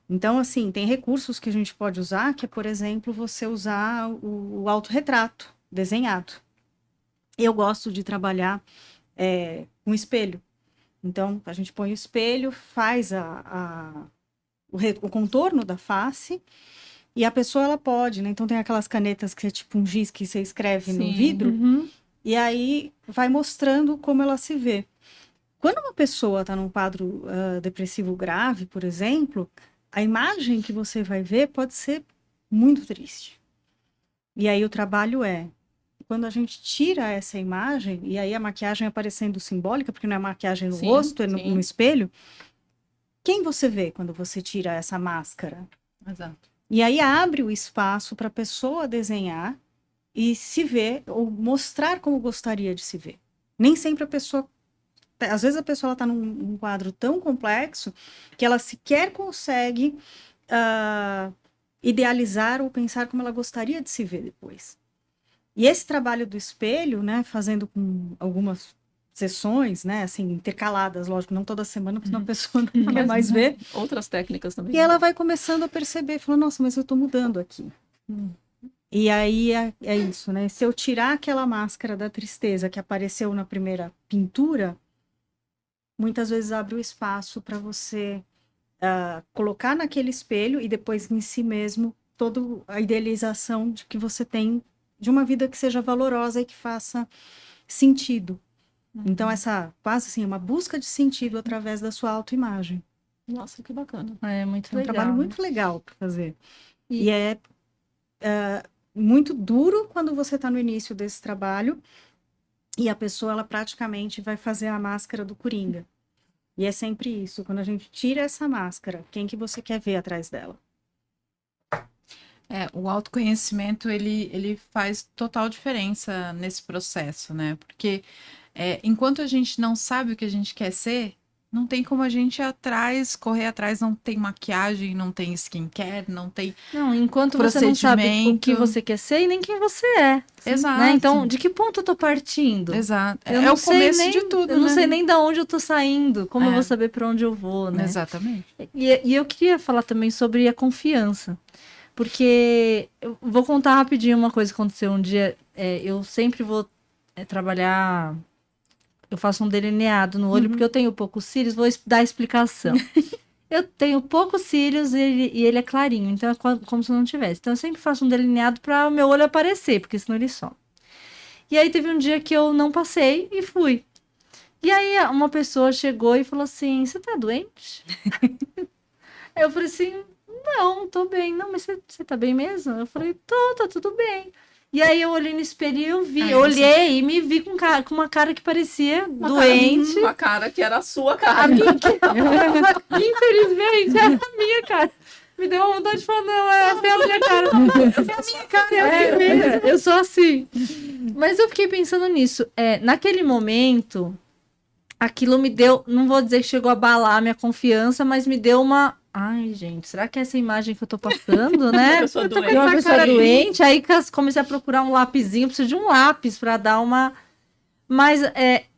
Então, assim, tem recursos que a gente pode usar, que é, por exemplo, você usar o autorretrato desenhado. Eu gosto de trabalhar com espelho. Então, a gente põe o espelho, faz o contorno da face, e a pessoa, ela pode, né? Então, tem aquelas canetas que é tipo um giz que você escreve no vidro, e aí vai mostrando como ela se vê. Quando uma pessoa está num quadro depressivo grave, por exemplo, a imagem que você vai ver pode ser muito triste. E aí o trabalho quando a gente tira essa imagem, e aí a maquiagem aparecendo simbólica, porque não é maquiagem no rosto, é no espelho, quem você vê quando você tira essa máscara? Exato. E aí abre o espaço para a pessoa desenhar e se ver, ou mostrar como gostaria de se ver. Nem sempre a pessoa às vezes a pessoa está num quadro tão complexo que ela sequer consegue idealizar ou pensar como ela gostaria de se ver depois. E esse trabalho do espelho, né, fazendo com algumas sessões, né, assim, intercaladas, lógico, não toda semana, porque senão a pessoa não quer mais ver. Outras técnicas também. E ela vai começando a perceber, falando, nossa, mas eu tô mudando aqui. E aí é isso, né? Se eu tirar aquela máscara da tristeza que apareceu na primeira pintura, muitas vezes abre o espaço para você colocar naquele espelho e depois em si mesmo toda a idealização de que você tem de uma vida que seja valorosa e que faça sentido. Então, essa quase assim, uma busca de sentido através da sua autoimagem. Nossa, que bacana. É muito É um legal. trabalho muito legal para fazer. E é muito duro quando você está no início desse trabalho e a pessoa, ela praticamente vai fazer a máscara do Coringa. E é sempre isso, quando a gente tira essa máscara, quem que você quer ver atrás dela? O autoconhecimento, ele faz total diferença nesse processo, né? Porque enquanto a gente não sabe o que a gente quer ser, não tem como a gente ir atrás, correr atrás, não tem maquiagem, não tem skincare, não tem enquanto você não sabe o que você quer ser e nem quem você é. Exato. Né? Então, de que ponto eu tô partindo? Exato. Eu É não o sei começo nem, de tudo, eu não né? sei nem de onde eu tô saindo, como eu vou saber para onde eu vou, né? Exatamente. E eu queria falar também sobre a confiança. Porque eu vou contar rapidinho uma coisa que aconteceu um dia. Eu sempre vou trabalhar. Eu faço um delineado no olho, porque eu tenho poucos cílios, vou dar a explicação. Eu tenho poucos cílios e ele é clarinho, então é como se eu não tivesse. Então eu sempre faço um delineado para o meu olho aparecer, porque senão ele some. E aí teve um dia que eu não passei e fui. E aí uma pessoa chegou e falou assim: você tá doente? Aí eu falei assim: não, tô bem. Não, mas você tá bem mesmo? Eu falei: tá tudo bem. E aí eu olhei no espelho e eu vi, olhei e me vi com uma cara que parecia doente. Uma cara que era a sua cara. Infelizmente, era a minha cara. Me deu uma vontade de falar, não, essa é a minha cara. Essa é a minha cara, eu sou assim. Mas eu fiquei pensando nisso. Naquele momento, aquilo me deu, não vou dizer que chegou a abalar a minha confiança, mas me deu uma... Ai, gente, será que é essa imagem que eu tô passando, né? Uma pessoa doente. Uma pessoa doente, aí comecei a procurar um lapisinho, preciso de um lápis para dar uma... Mas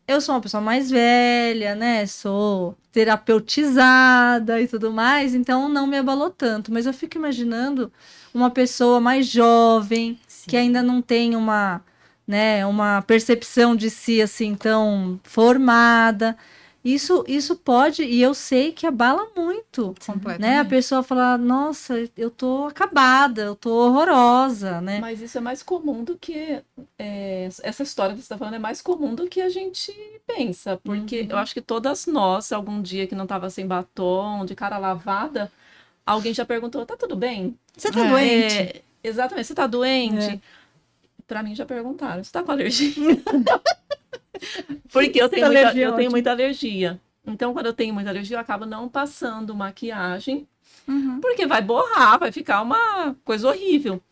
eu sou uma pessoa mais velha, né? Sou terapeutizada e tudo mais, então não me abalou tanto. Mas eu fico imaginando uma pessoa mais jovem, que ainda não tem uma percepção de si assim tão formada. Isso pode, e eu sei que abala muito, né? A pessoa fala, nossa, eu tô acabada, eu tô horrorosa, né? Mas isso é mais comum do que... essa história que você está falando é mais comum do que a gente pensa. Porque eu acho que todas nós, algum dia que não tava sem batom, de cara lavada, alguém já perguntou, tá tudo bem? Você tá doente? Exatamente, você tá doente? Pra mim já perguntaram, você tá com alergia? Porque eu tenho muita alergia. Então, quando eu tenho muita alergia, eu acabo não passando maquiagem. Porque vai borrar, vai ficar uma coisa horrível.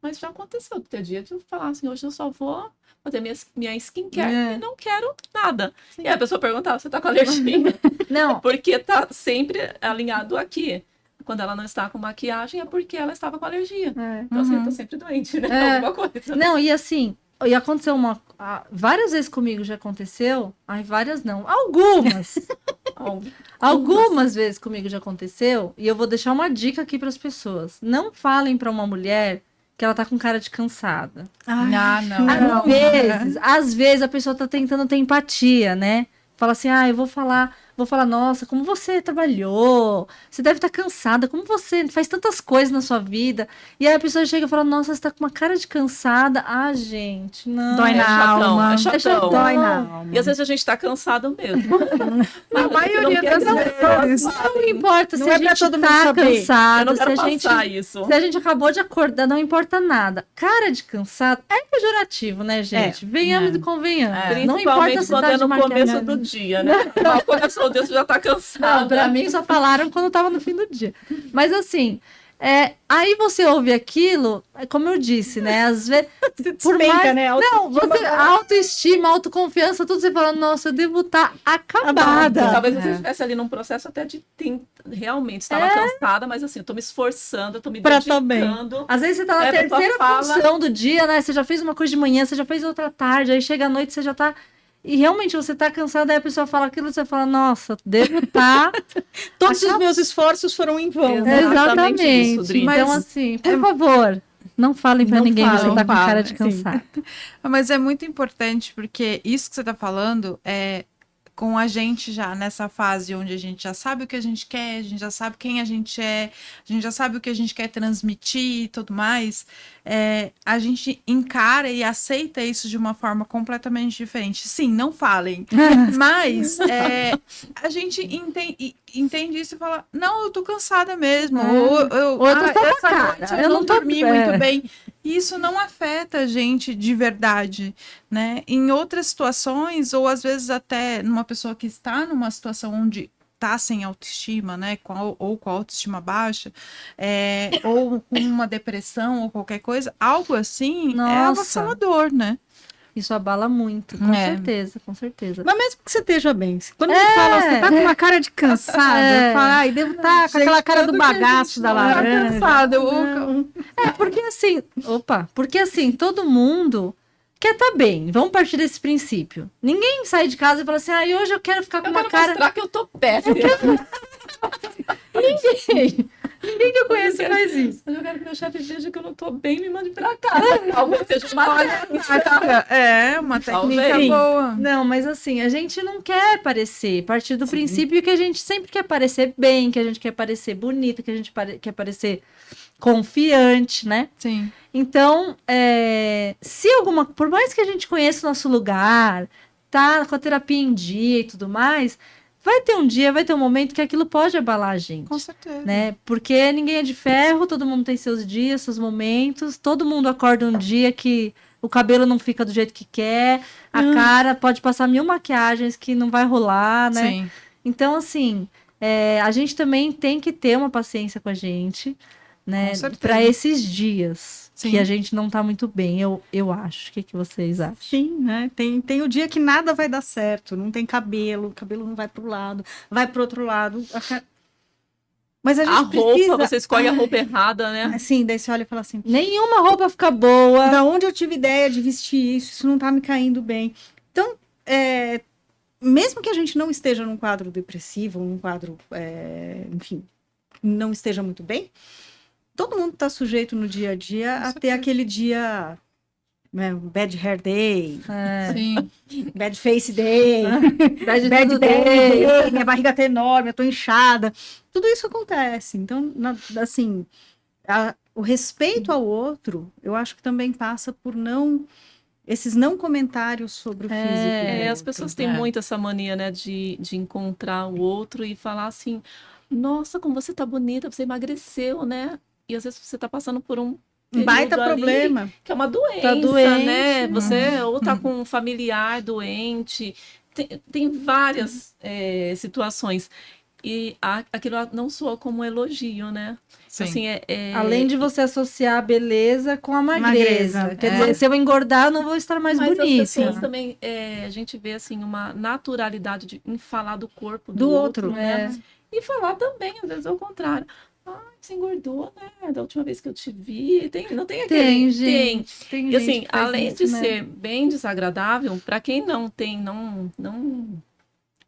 Mas já aconteceu ter dia de eu falar assim, hoje eu só vou fazer minha skincare e não quero nada. Sim. E aí a pessoa perguntava, você tá com alergia? Não. Porque tá sempre alinhado aqui. Quando ela não está com maquiagem, é porque ela estava com alergia. Então, assim, eu tô sempre doente, né? Alguma coisa. Não, e assim... E aconteceu várias vezes comigo já aconteceu. Ai, várias não. Algumas. Algumas vezes comigo já aconteceu. E eu vou deixar uma dica aqui para as pessoas. Não falem para uma mulher que ela tá com cara de cansada. Não. Às vezes a pessoa tá tentando ter empatia, né? Fala assim, eu vou falar, nossa, como você trabalhou, você deve estar cansada, como você faz tantas coisas na sua vida. E aí a pessoa chega e fala, nossa, você tá com uma cara de cansada. Gente, não. Dói na alma. É chatão. Dói na alma. E às vezes a gente tá cansado mesmo. A maioria das vezes. Não importa se a gente todo mundo tá saber. cansado, Eu não quero se a gente acabou de acordar, não importa nada. Cara de cansado é pejorativo, né, gente? Venhamos e convenhamos. Não importa se tá no começo do dia, né? Começou o dia, você já tá cansado. Não, pra mim só falaram quando tava no fim do dia. Mas assim, Aí você ouve aquilo, como eu disse, né? Às vezes, por Despenca, mais... né? Não, você, autoestima, autoconfiança, tudo você fala, nossa, eu devo estar acabada. Talvez você estivesse ali num processo até de realmente estava cansada, mas assim, eu tô me esforçando, eu tô me Pra tá bem. dedicando. Às vezes você tá na terceira função do dia, né? Você já fez uma coisa de manhã, você já fez outra tarde, aí chega à noite, você já tá... E realmente você tá cansada, aí a pessoa fala aquilo, você fala, nossa, devo estar... Todos os meus esforços foram em vão. Exato. Exatamente. Isso, Dri. Então, assim, por favor, não falem pra Não ninguém que você falem, tá com não cara de falem, cansado. Mas é muito importante, porque isso que você está falando é com a gente já nessa fase onde a gente já sabe o que a gente quer, a gente já sabe quem a gente é, a gente já sabe o que a gente quer transmitir e tudo mais, a gente encara e aceita isso de uma forma completamente diferente. Sim, não falem, mas a gente entende isso e fala, não, eu tô cansada mesmo, ou eu tô essa cara, noite eu não não tô dormi muito bem. E isso não afeta a gente de verdade, né? Em outras situações, ou às vezes até numa pessoa que está numa situação onde está sem autoestima, né? Ou com a autoestima baixa, ou com uma depressão ou qualquer coisa, algo assim é Nossa. avassalador, né? Isso abala muito, com certeza, com certeza. Mas mesmo que você esteja bem, quando você fala, você tá com uma cara de cansada, fala, ai, devo estar com aquela cara do bagaço da laranja. Cansada, Porque assim, todo mundo quer estar bem. Vamos partir desse princípio. Ninguém sai de casa e fala assim, hoje eu quero ficar com uma cara... mostrar que eu tô péssima. Ninguém que eu conheço faz isso. Eu quero que meu chefe veja que eu não tô bem e me mande pra casa. Talvez seja uma uma técnica Talvez. boa. Não, mas assim, a gente não quer parecer. Partir do princípio que a gente sempre quer parecer bem, que a gente quer parecer bonita, que a gente quer parecer confiante, né? Sim. Então, por mais que a gente conheça o nosso lugar, tá com a terapia em dia e tudo mais, vai ter um dia, vai ter um momento que aquilo pode abalar a gente. Com certeza. Né? Porque ninguém é de ferro, todo mundo tem seus dias, seus momentos, todo mundo acorda um dia que o cabelo não fica do jeito que quer, a cara pode passar 1000 maquiagens que não vai rolar, né? Sim. Então, assim, a gente também tem que ter uma paciência com a gente, né? Para esses dias que a gente não tá muito bem, eu acho. O que vocês acham? Sim, né? Tem o dia que nada vai dar certo, não tem cabelo, o cabelo não vai pro lado, vai pro outro lado. Mas a gente roupa, você escolhe a roupa errada, né? Assim, daí você olha e fala assim, nenhuma roupa fica boa. Da onde eu tive ideia de vestir isso não tá me caindo bem. Então, mesmo que a gente não esteja num quadro depressivo, num quadro, enfim, não esteja muito bem, todo mundo está sujeito no dia a dia a ter aquele dia, né, bad hair day, Sim. bad face day, bad day, minha barriga tá enorme, eu tô inchada. Tudo isso acontece. Então, assim, o respeito ao outro, eu acho que também passa por esses não comentários sobre o físico. As pessoas têm muito essa mania, né, de encontrar o outro e falar assim, nossa, como você tá bonita, você emagreceu, né? E às vezes você tá passando por um baita problema. Ali, que é uma doença, né? Você ou tá com um familiar doente, tem várias situações. E aquilo não soa como um elogio, né? Sim. Assim, além de você associar a beleza com a magreza. Quer dizer, se eu engordar, eu não vou estar mais bonita. As pessoas também, a gente vê assim, uma naturalidade em falar do corpo do outro, né? E falar também, às vezes, ao contrário. Você engordou, né? Da última vez que eu te vi. Não tem aquele... Tem, gente. E assim, além de ser bem desagradável, para quem não tem, não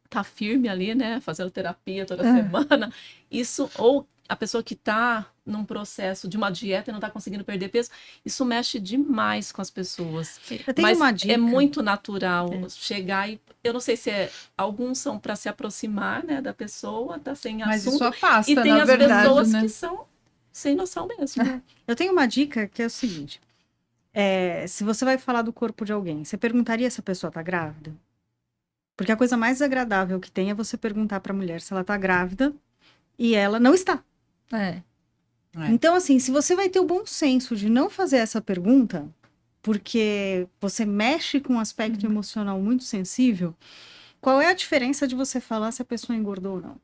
tá firme ali, né? Fazendo terapia toda semana, isso, ou a pessoa que tá num processo de uma dieta e não tá conseguindo perder peso, isso mexe demais com as pessoas. Eu tenho uma dica. É muito natural chegar e eu não sei se alguns são para se aproximar, né, da pessoa, tá sem assunto. Mas isso afasta, e tem na as verdade, pessoas né? que são sem noção mesmo. Eu tenho uma dica que é o seguinte: se você vai falar do corpo de alguém, você perguntaria se a pessoa tá grávida? Porque a coisa mais desagradável que tem é você perguntar para a mulher se ela tá grávida e ela não está. Então, assim, se você vai ter o bom senso de não fazer essa pergunta, porque você mexe com um aspecto emocional muito sensível, qual é a diferença de você falar se a pessoa engordou ou não?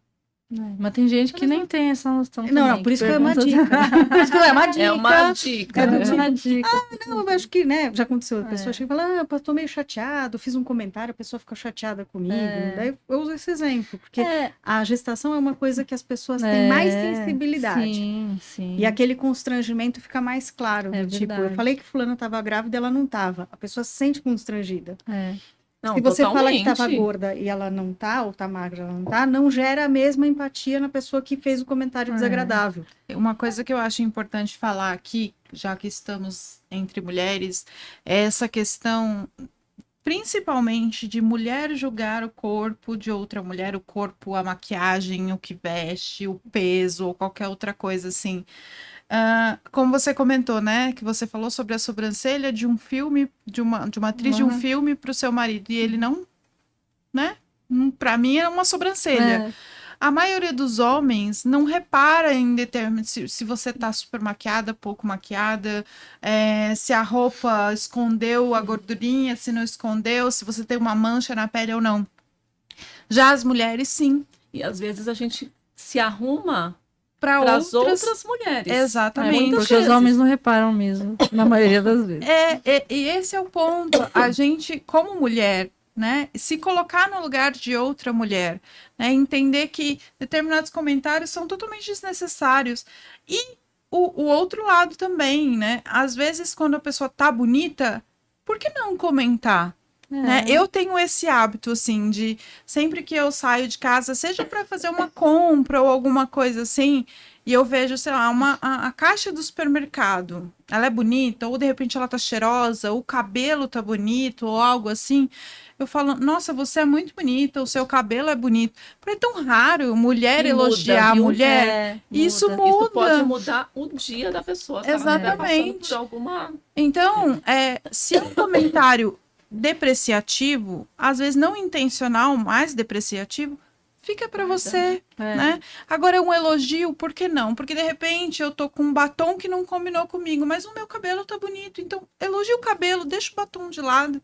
Mas tem gente que nem tem essa noção Não, também, por isso que é uma pergunta- dica. Por isso que é uma dica. É uma dica. É uma dica. Não, eu acho que, né, já aconteceu. A pessoa chega e fala, eu tô meio chateado, fiz um comentário, a pessoa ficou chateada comigo. Daí eu uso esse exemplo, porque a gestação é uma coisa que as pessoas têm mais sensibilidade. Sim, sim. E aquele constrangimento fica mais claro. É Do tipo, eu verdade. falei que fulana estava grávida, ela não estava. A pessoa se sente constrangida. Não, Se você fala que totalmente. estava gorda e ela não tá, ou tá magra, ela não tá, não gera a mesma empatia na pessoa que fez o comentário desagradável. Uma coisa que eu acho importante falar aqui, já que estamos entre mulheres, é essa questão, principalmente de mulher julgar o corpo de outra mulher, o corpo, a maquiagem, o que veste, o peso ou qualquer outra coisa assim. Como você comentou, né, que você falou sobre a sobrancelha de um filme, de uma atriz de um filme para o seu marido, e ele não, né, para mim é uma sobrancelha. A maioria dos homens não repara em se você tá super maquiada, pouco maquiada, se a roupa escondeu a gordurinha, se não escondeu, se você tem uma mancha na pele ou não. Já as mulheres, sim. E às vezes a gente se arruma Para para as outras mulheres. Exatamente. Porque os homens não reparam mesmo, na maioria das vezes. E esse é o ponto. A gente, como mulher, né, se colocar no lugar de outra mulher, né, entender que determinados comentários são totalmente desnecessários. E o outro lado também, né? Às vezes, quando a pessoa tá bonita, por que não comentar? Né? Eu tenho esse hábito, assim, de sempre que eu saio de casa, seja para fazer uma compra ou alguma coisa assim, e eu vejo, sei lá, a caixa do supermercado, ela é bonita, ou de repente ela tá cheirosa, ou o cabelo tá bonito, ou algo assim, eu falo, nossa, você é muito bonita, o seu cabelo é bonito. Porque é tão raro mulher E elogiar a muda, viu? mulher. Isso muda. Isso pode mudar o dia da pessoa. Tá? Exatamente. Por alguma... Então, se é um comentário depreciativo, às vezes não intencional, mas depreciativo, fica para você, né? Agora, um elogio, por que não? Porque de repente eu tô com um batom que não combinou comigo, mas o meu cabelo tá bonito, então elogia o cabelo, deixa o batom de lado,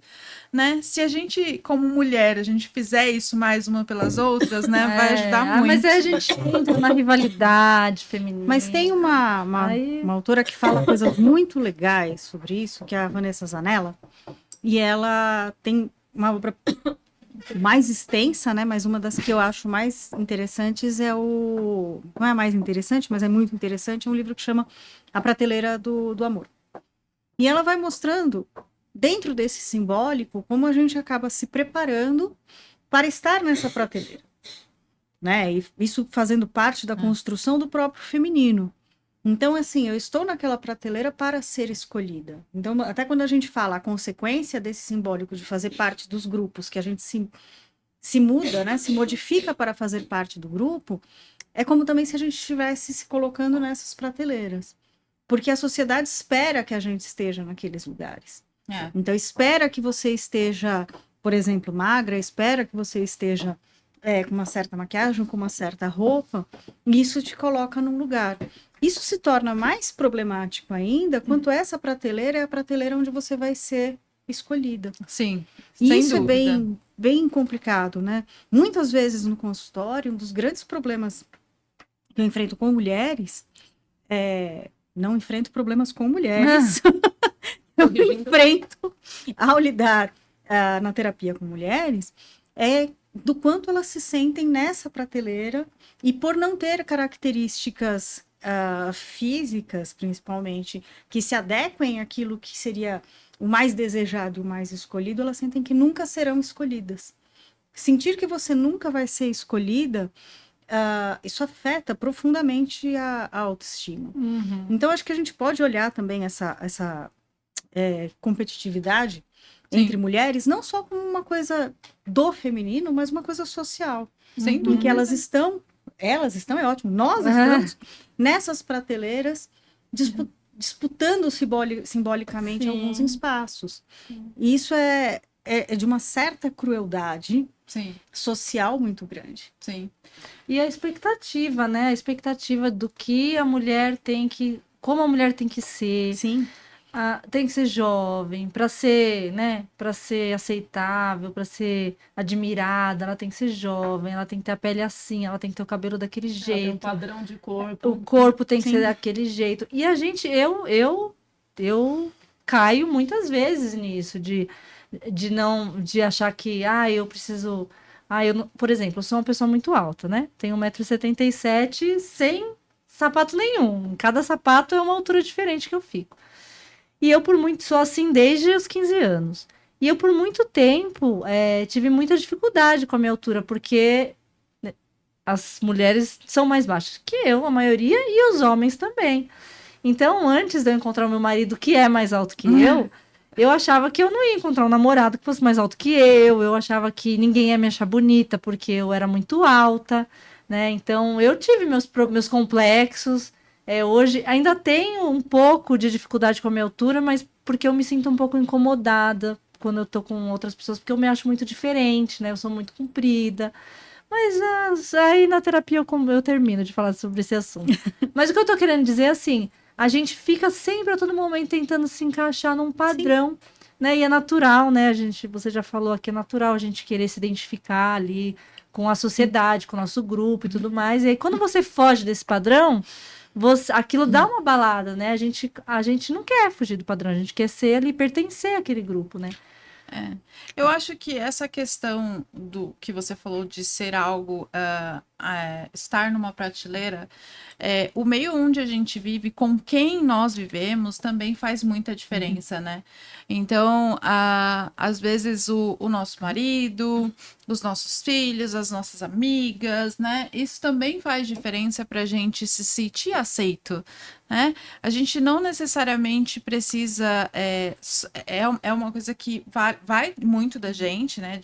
né? Se a gente, como mulher, a gente fizer isso mais uma pelas outras, né? Vai ajudar muito. Mas aí a gente entra na rivalidade feminina. Mas tem uma autora que fala coisas muito legais sobre isso, que é a Vanessa Zanella, e ela tem uma obra mais extensa, né? Mas uma das que eu acho mais interessantes não é a mais interessante, mas é muito interessante, é um livro que chama A Prateleira do Amor. E ela vai mostrando, dentro desse simbólico, como a gente acaba se preparando para estar nessa prateleira, né? E isso fazendo parte da construção do próprio feminino. Então, assim, eu estou naquela prateleira para ser escolhida. Então, até quando a gente fala a consequência desse simbólico de fazer parte dos grupos, que a gente se muda, né, se modifica para fazer parte do grupo, é como também se a gente estivesse se colocando nessas prateleiras. Porque a sociedade espera que a gente esteja naqueles lugares. Então, espera que você esteja, por exemplo, magra, espera que você esteja com uma certa maquiagem, com uma certa roupa, e isso te coloca num lugar. Isso se torna mais problemático ainda quanto essa prateleira é a prateleira onde você vai ser escolhida. Sim, E sem isso dúvida. é bem complicado, né? Muitas vezes no consultório, um dos grandes problemas que eu enfrento com mulheres não enfrento problemas com mulheres. Eu enfrento ao lidar na terapia com mulheres do quanto elas se sentem nessa prateleira e por não ter características físicas, principalmente, que se adequem àquilo que seria o mais desejado e o mais escolhido, elas sentem que nunca serão escolhidas. Sentir que você nunca vai ser escolhida, isso afeta profundamente a autoestima. Uhum. Então, acho que a gente pode olhar também essa competitividade entre mulheres, não só como uma coisa do feminino, mas uma coisa social. Sem Em dúvida. que elas estão, é ótimo, nós estamos nessas prateleiras disputando simbolicamente alguns espaços. E isso é de uma certa crueldade social muito grande. Sim. E a expectativa, né? A expectativa do que a mulher tem que... Como a mulher tem que ser. Sim. tem que ser jovem, para ser, né, para ser aceitável, para ser admirada, ela tem que ser jovem, ela tem que ter a pele assim, ela tem que ter o cabelo daquele Ela tem um jeito, padrão de corpo. o corpo tem que Sim. ser daquele jeito. E a gente, eu caio muitas vezes nisso, de achar que, eu preciso, por exemplo, eu sou uma pessoa muito alta, né? Tenho 1,77 m sem sapato nenhum. Cada sapato é uma altura diferente que eu fico. E eu sou assim desde os 15 anos. E eu por muito tempo tive muita dificuldade com a minha altura, porque né, as mulheres são mais baixas que eu, a maioria, e os homens também. Então, antes de eu encontrar o meu marido, que é mais alto que eu achava que eu não ia encontrar um namorado que fosse mais alto que eu achava que ninguém ia me achar bonita, porque eu era muito alta, né? Então, eu tive meus complexos. Hoje ainda tenho um pouco de dificuldade com a minha altura, mas porque eu me sinto um pouco incomodada quando eu tô com outras pessoas, porque eu me acho muito diferente, né? Eu sou muito comprida. Mas aí na terapia eu termino de falar sobre esse assunto. Mas o que eu tô querendo dizer é assim, a gente fica sempre a todo momento tentando se encaixar num padrão, né? E é natural, né? Você já falou aqui, é natural a gente querer se identificar ali com a sociedade, com o nosso grupo e tudo mais. E aí quando você foge desse padrão, aquilo dá uma balada, né? A gente não quer fugir do padrão, a gente quer ser ali, pertencer àquele grupo, né? Eu acho que essa questão do que você falou de ser algo, estar numa prateleira, o meio onde a gente vive, com quem nós vivemos, também faz muita diferença, né? Então, às vezes o nosso marido, os nossos filhos, as nossas amigas, né? Isso também faz diferença para a gente se sentir aceito, né? A gente não necessariamente precisa, é uma coisa que vai muito da gente, né?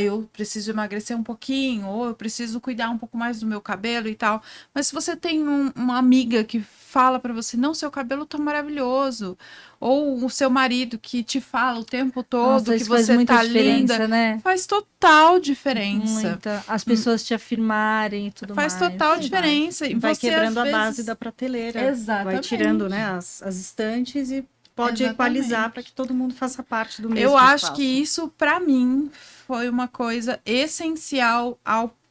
Eu preciso emagrecer um pouquinho, ou eu preciso cuidar um pouco mais do meu cabelo e tal. Mas se você tem uma amiga que fala para você, não, seu cabelo tá maravilhoso, ou o seu marido que te fala o tempo todo Nossa, que isso faz você muita tá diferença, linda, né? faz total diferença. Muita. As pessoas te afirmarem e tudo mais. Faz total diferença. E Vai você, quebrando às a base vezes... da prateleira. Exatamente. Vai tirando, né, as estantes e pode Exatamente. equalizar para que todo mundo faça parte do mesmo Eu acho espaço. que isso, para mim, foi uma coisa essencial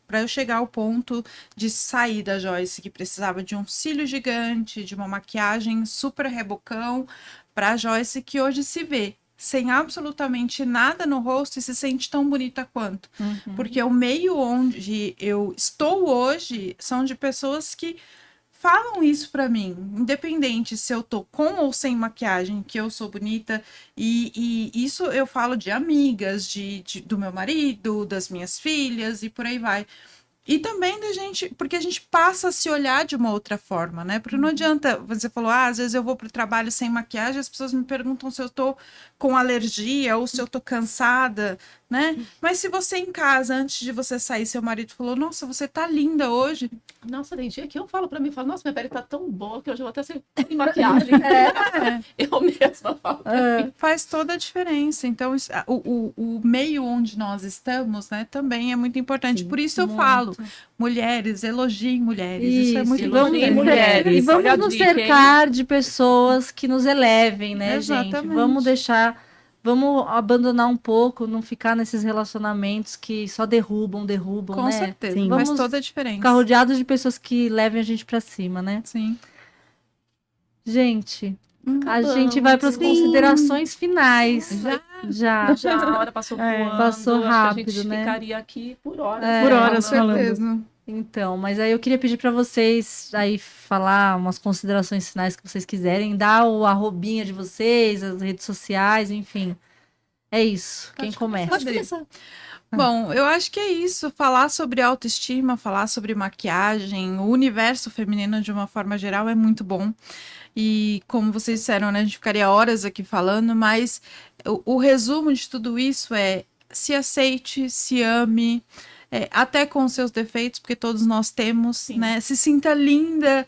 para eu chegar ao ponto de sair da Joyce, que precisava de um cílio gigante, de uma maquiagem super rebocão, para a Joyce que hoje se vê sem absolutamente nada no rosto e se sente tão bonita quanto. Porque o meio onde eu estou hoje são de pessoas que falam isso pra mim, independente se eu tô com ou sem maquiagem, que eu sou bonita, e isso eu falo de amigas, do meu marido, das minhas filhas e por aí vai. E também da gente, porque a gente passa a se olhar de uma outra forma, né? Porque não adianta, você falou, às vezes eu vou pro trabalho sem maquiagem, as pessoas me perguntam se eu tô com alergia ou se eu tô cansada, né? Mas se você em casa, antes de você sair, seu marido falou, nossa, você tá linda hoje. Nossa, tem dia que eu falo pra mim, nossa, minha pele tá tão boa que hoje eu vou até sem maquiagem. Eu mesma falo. Faz toda a diferença. Então, o meio onde nós estamos, né, também é muito importante. Sim, por isso eu falo, mulheres, elogiem mulheres. Isso é muito elogiem importante. mulheres. E vamos Olha a nos dica, hein? cercar de pessoas que nos elevem, né, gente? Exatamente. Vamos abandonar um pouco, não ficar nesses relacionamentos que só derrubam, Com né? certeza, Sim. faz Vamos toda a diferença. Ficar rodeados de pessoas que levem a gente pra cima, né? Sim. Gente, a Acabamos. gente vai para as Sim. considerações finais. Já. Já. A hora passou voando. Passou acho que rápido, a gente né? ficaria aqui por horas. Por Com horas falando. certeza. Então, mas aí eu queria pedir para vocês aí falar umas considerações finais que vocês quiserem, dar o arrobinha de vocês, as redes sociais, enfim. É isso. Quem começa? Pode começar. Bom, eu acho que é isso. Falar sobre autoestima, falar sobre maquiagem, o universo feminino de uma forma geral é muito bom. E como vocês disseram, né, a gente ficaria horas aqui falando, mas o resumo de tudo isso é se aceite, se ame, até com os seus defeitos, porque todos nós temos, Sim. né? Se sinta linda,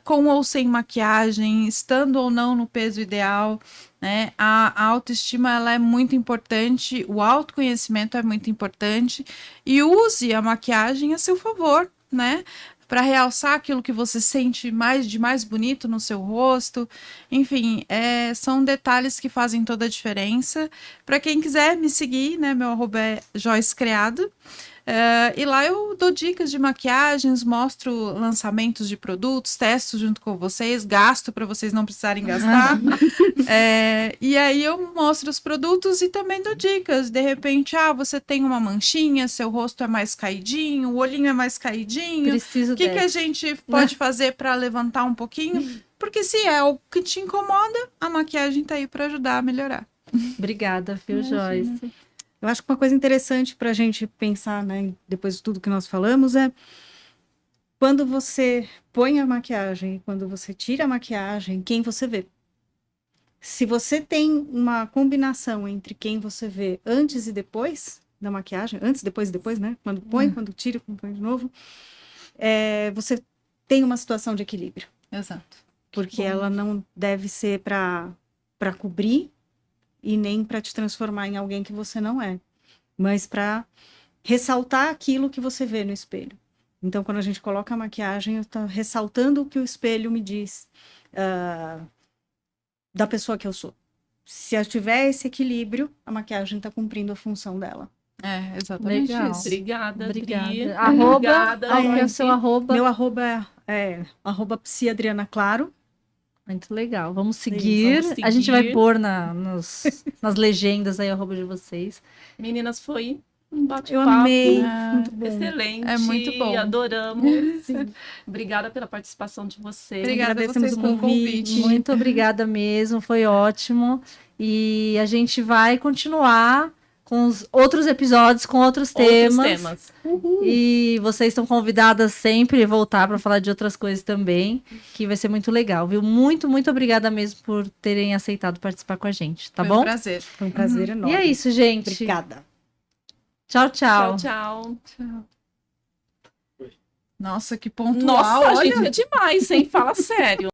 com ou sem maquiagem, estando ou não no peso ideal, né? A autoestima, ela é muito importante, o autoconhecimento é muito importante, e use a maquiagem a seu favor, né? para realçar aquilo que você sente de mais bonito no seu rosto. Enfim, são detalhes que fazem toda a diferença. Para quem quiser me seguir, né, meu arroba é Joyce Criado. E lá eu dou dicas de maquiagens, mostro lançamentos de produtos, testo junto com vocês, gasto para vocês não precisarem gastar. E aí eu mostro os produtos e também dou dicas. De repente, você tem uma manchinha, seu rosto é mais caidinho, o olhinho é mais caidinho. Preciso O que a gente pode fazer para levantar um pouquinho? Porque se é o que te incomoda, a maquiagem tá aí para ajudar a melhorar. Obrigada, viu, Joyce? Eu acho que uma coisa interessante para a gente pensar, né, depois de tudo que nós falamos, é quando você põe a maquiagem, quando você tira a maquiagem, quem você vê. Se você tem uma combinação entre quem você vê antes e depois da maquiagem, antes, depois e depois, né? Quando põe, quando tira, quando põe de novo, você tem uma situação de equilíbrio. Exato. Porque ela não deve ser para cobrir e nem para te transformar em alguém que você não é, mas para ressaltar aquilo que você vê no espelho. Então, quando a gente coloca a maquiagem, eu estou ressaltando o que o espelho me diz da pessoa que eu sou. Se eu tiver esse equilíbrio, a maquiagem está cumprindo a função dela. Exatamente Legal. isso. Obrigada, Dri. Obrigada. Qual que é o Joyce. seu arroba? Meu arroba é @psiadrianaclaro. Muito legal. Vamos seguir. Vamos A gente vai seguir. pôr nas legendas aí, arroba de vocês. Meninas, foi um bate-papo. Eu amei. Muito bom. Excelente. É muito bom. Adoramos. Obrigada pela participação de vocês. Obrigada a Agradecemos vocês o pelo convite. convite. Muito obrigada mesmo, foi ótimo. E a gente vai continuar com os outros episódios, com outros temas. E vocês estão convidadas sempre a voltar para falar de outras coisas também, que vai ser muito legal, viu? Muito, muito obrigada mesmo por terem aceitado participar com a gente, tá Foi bom? um prazer. Foi um prazer enorme. E é isso, gente. Obrigada. Tchau, tchau. Tchau. Nossa, que pontual. Nossa, olha. gente, é demais, hein? Fala sério.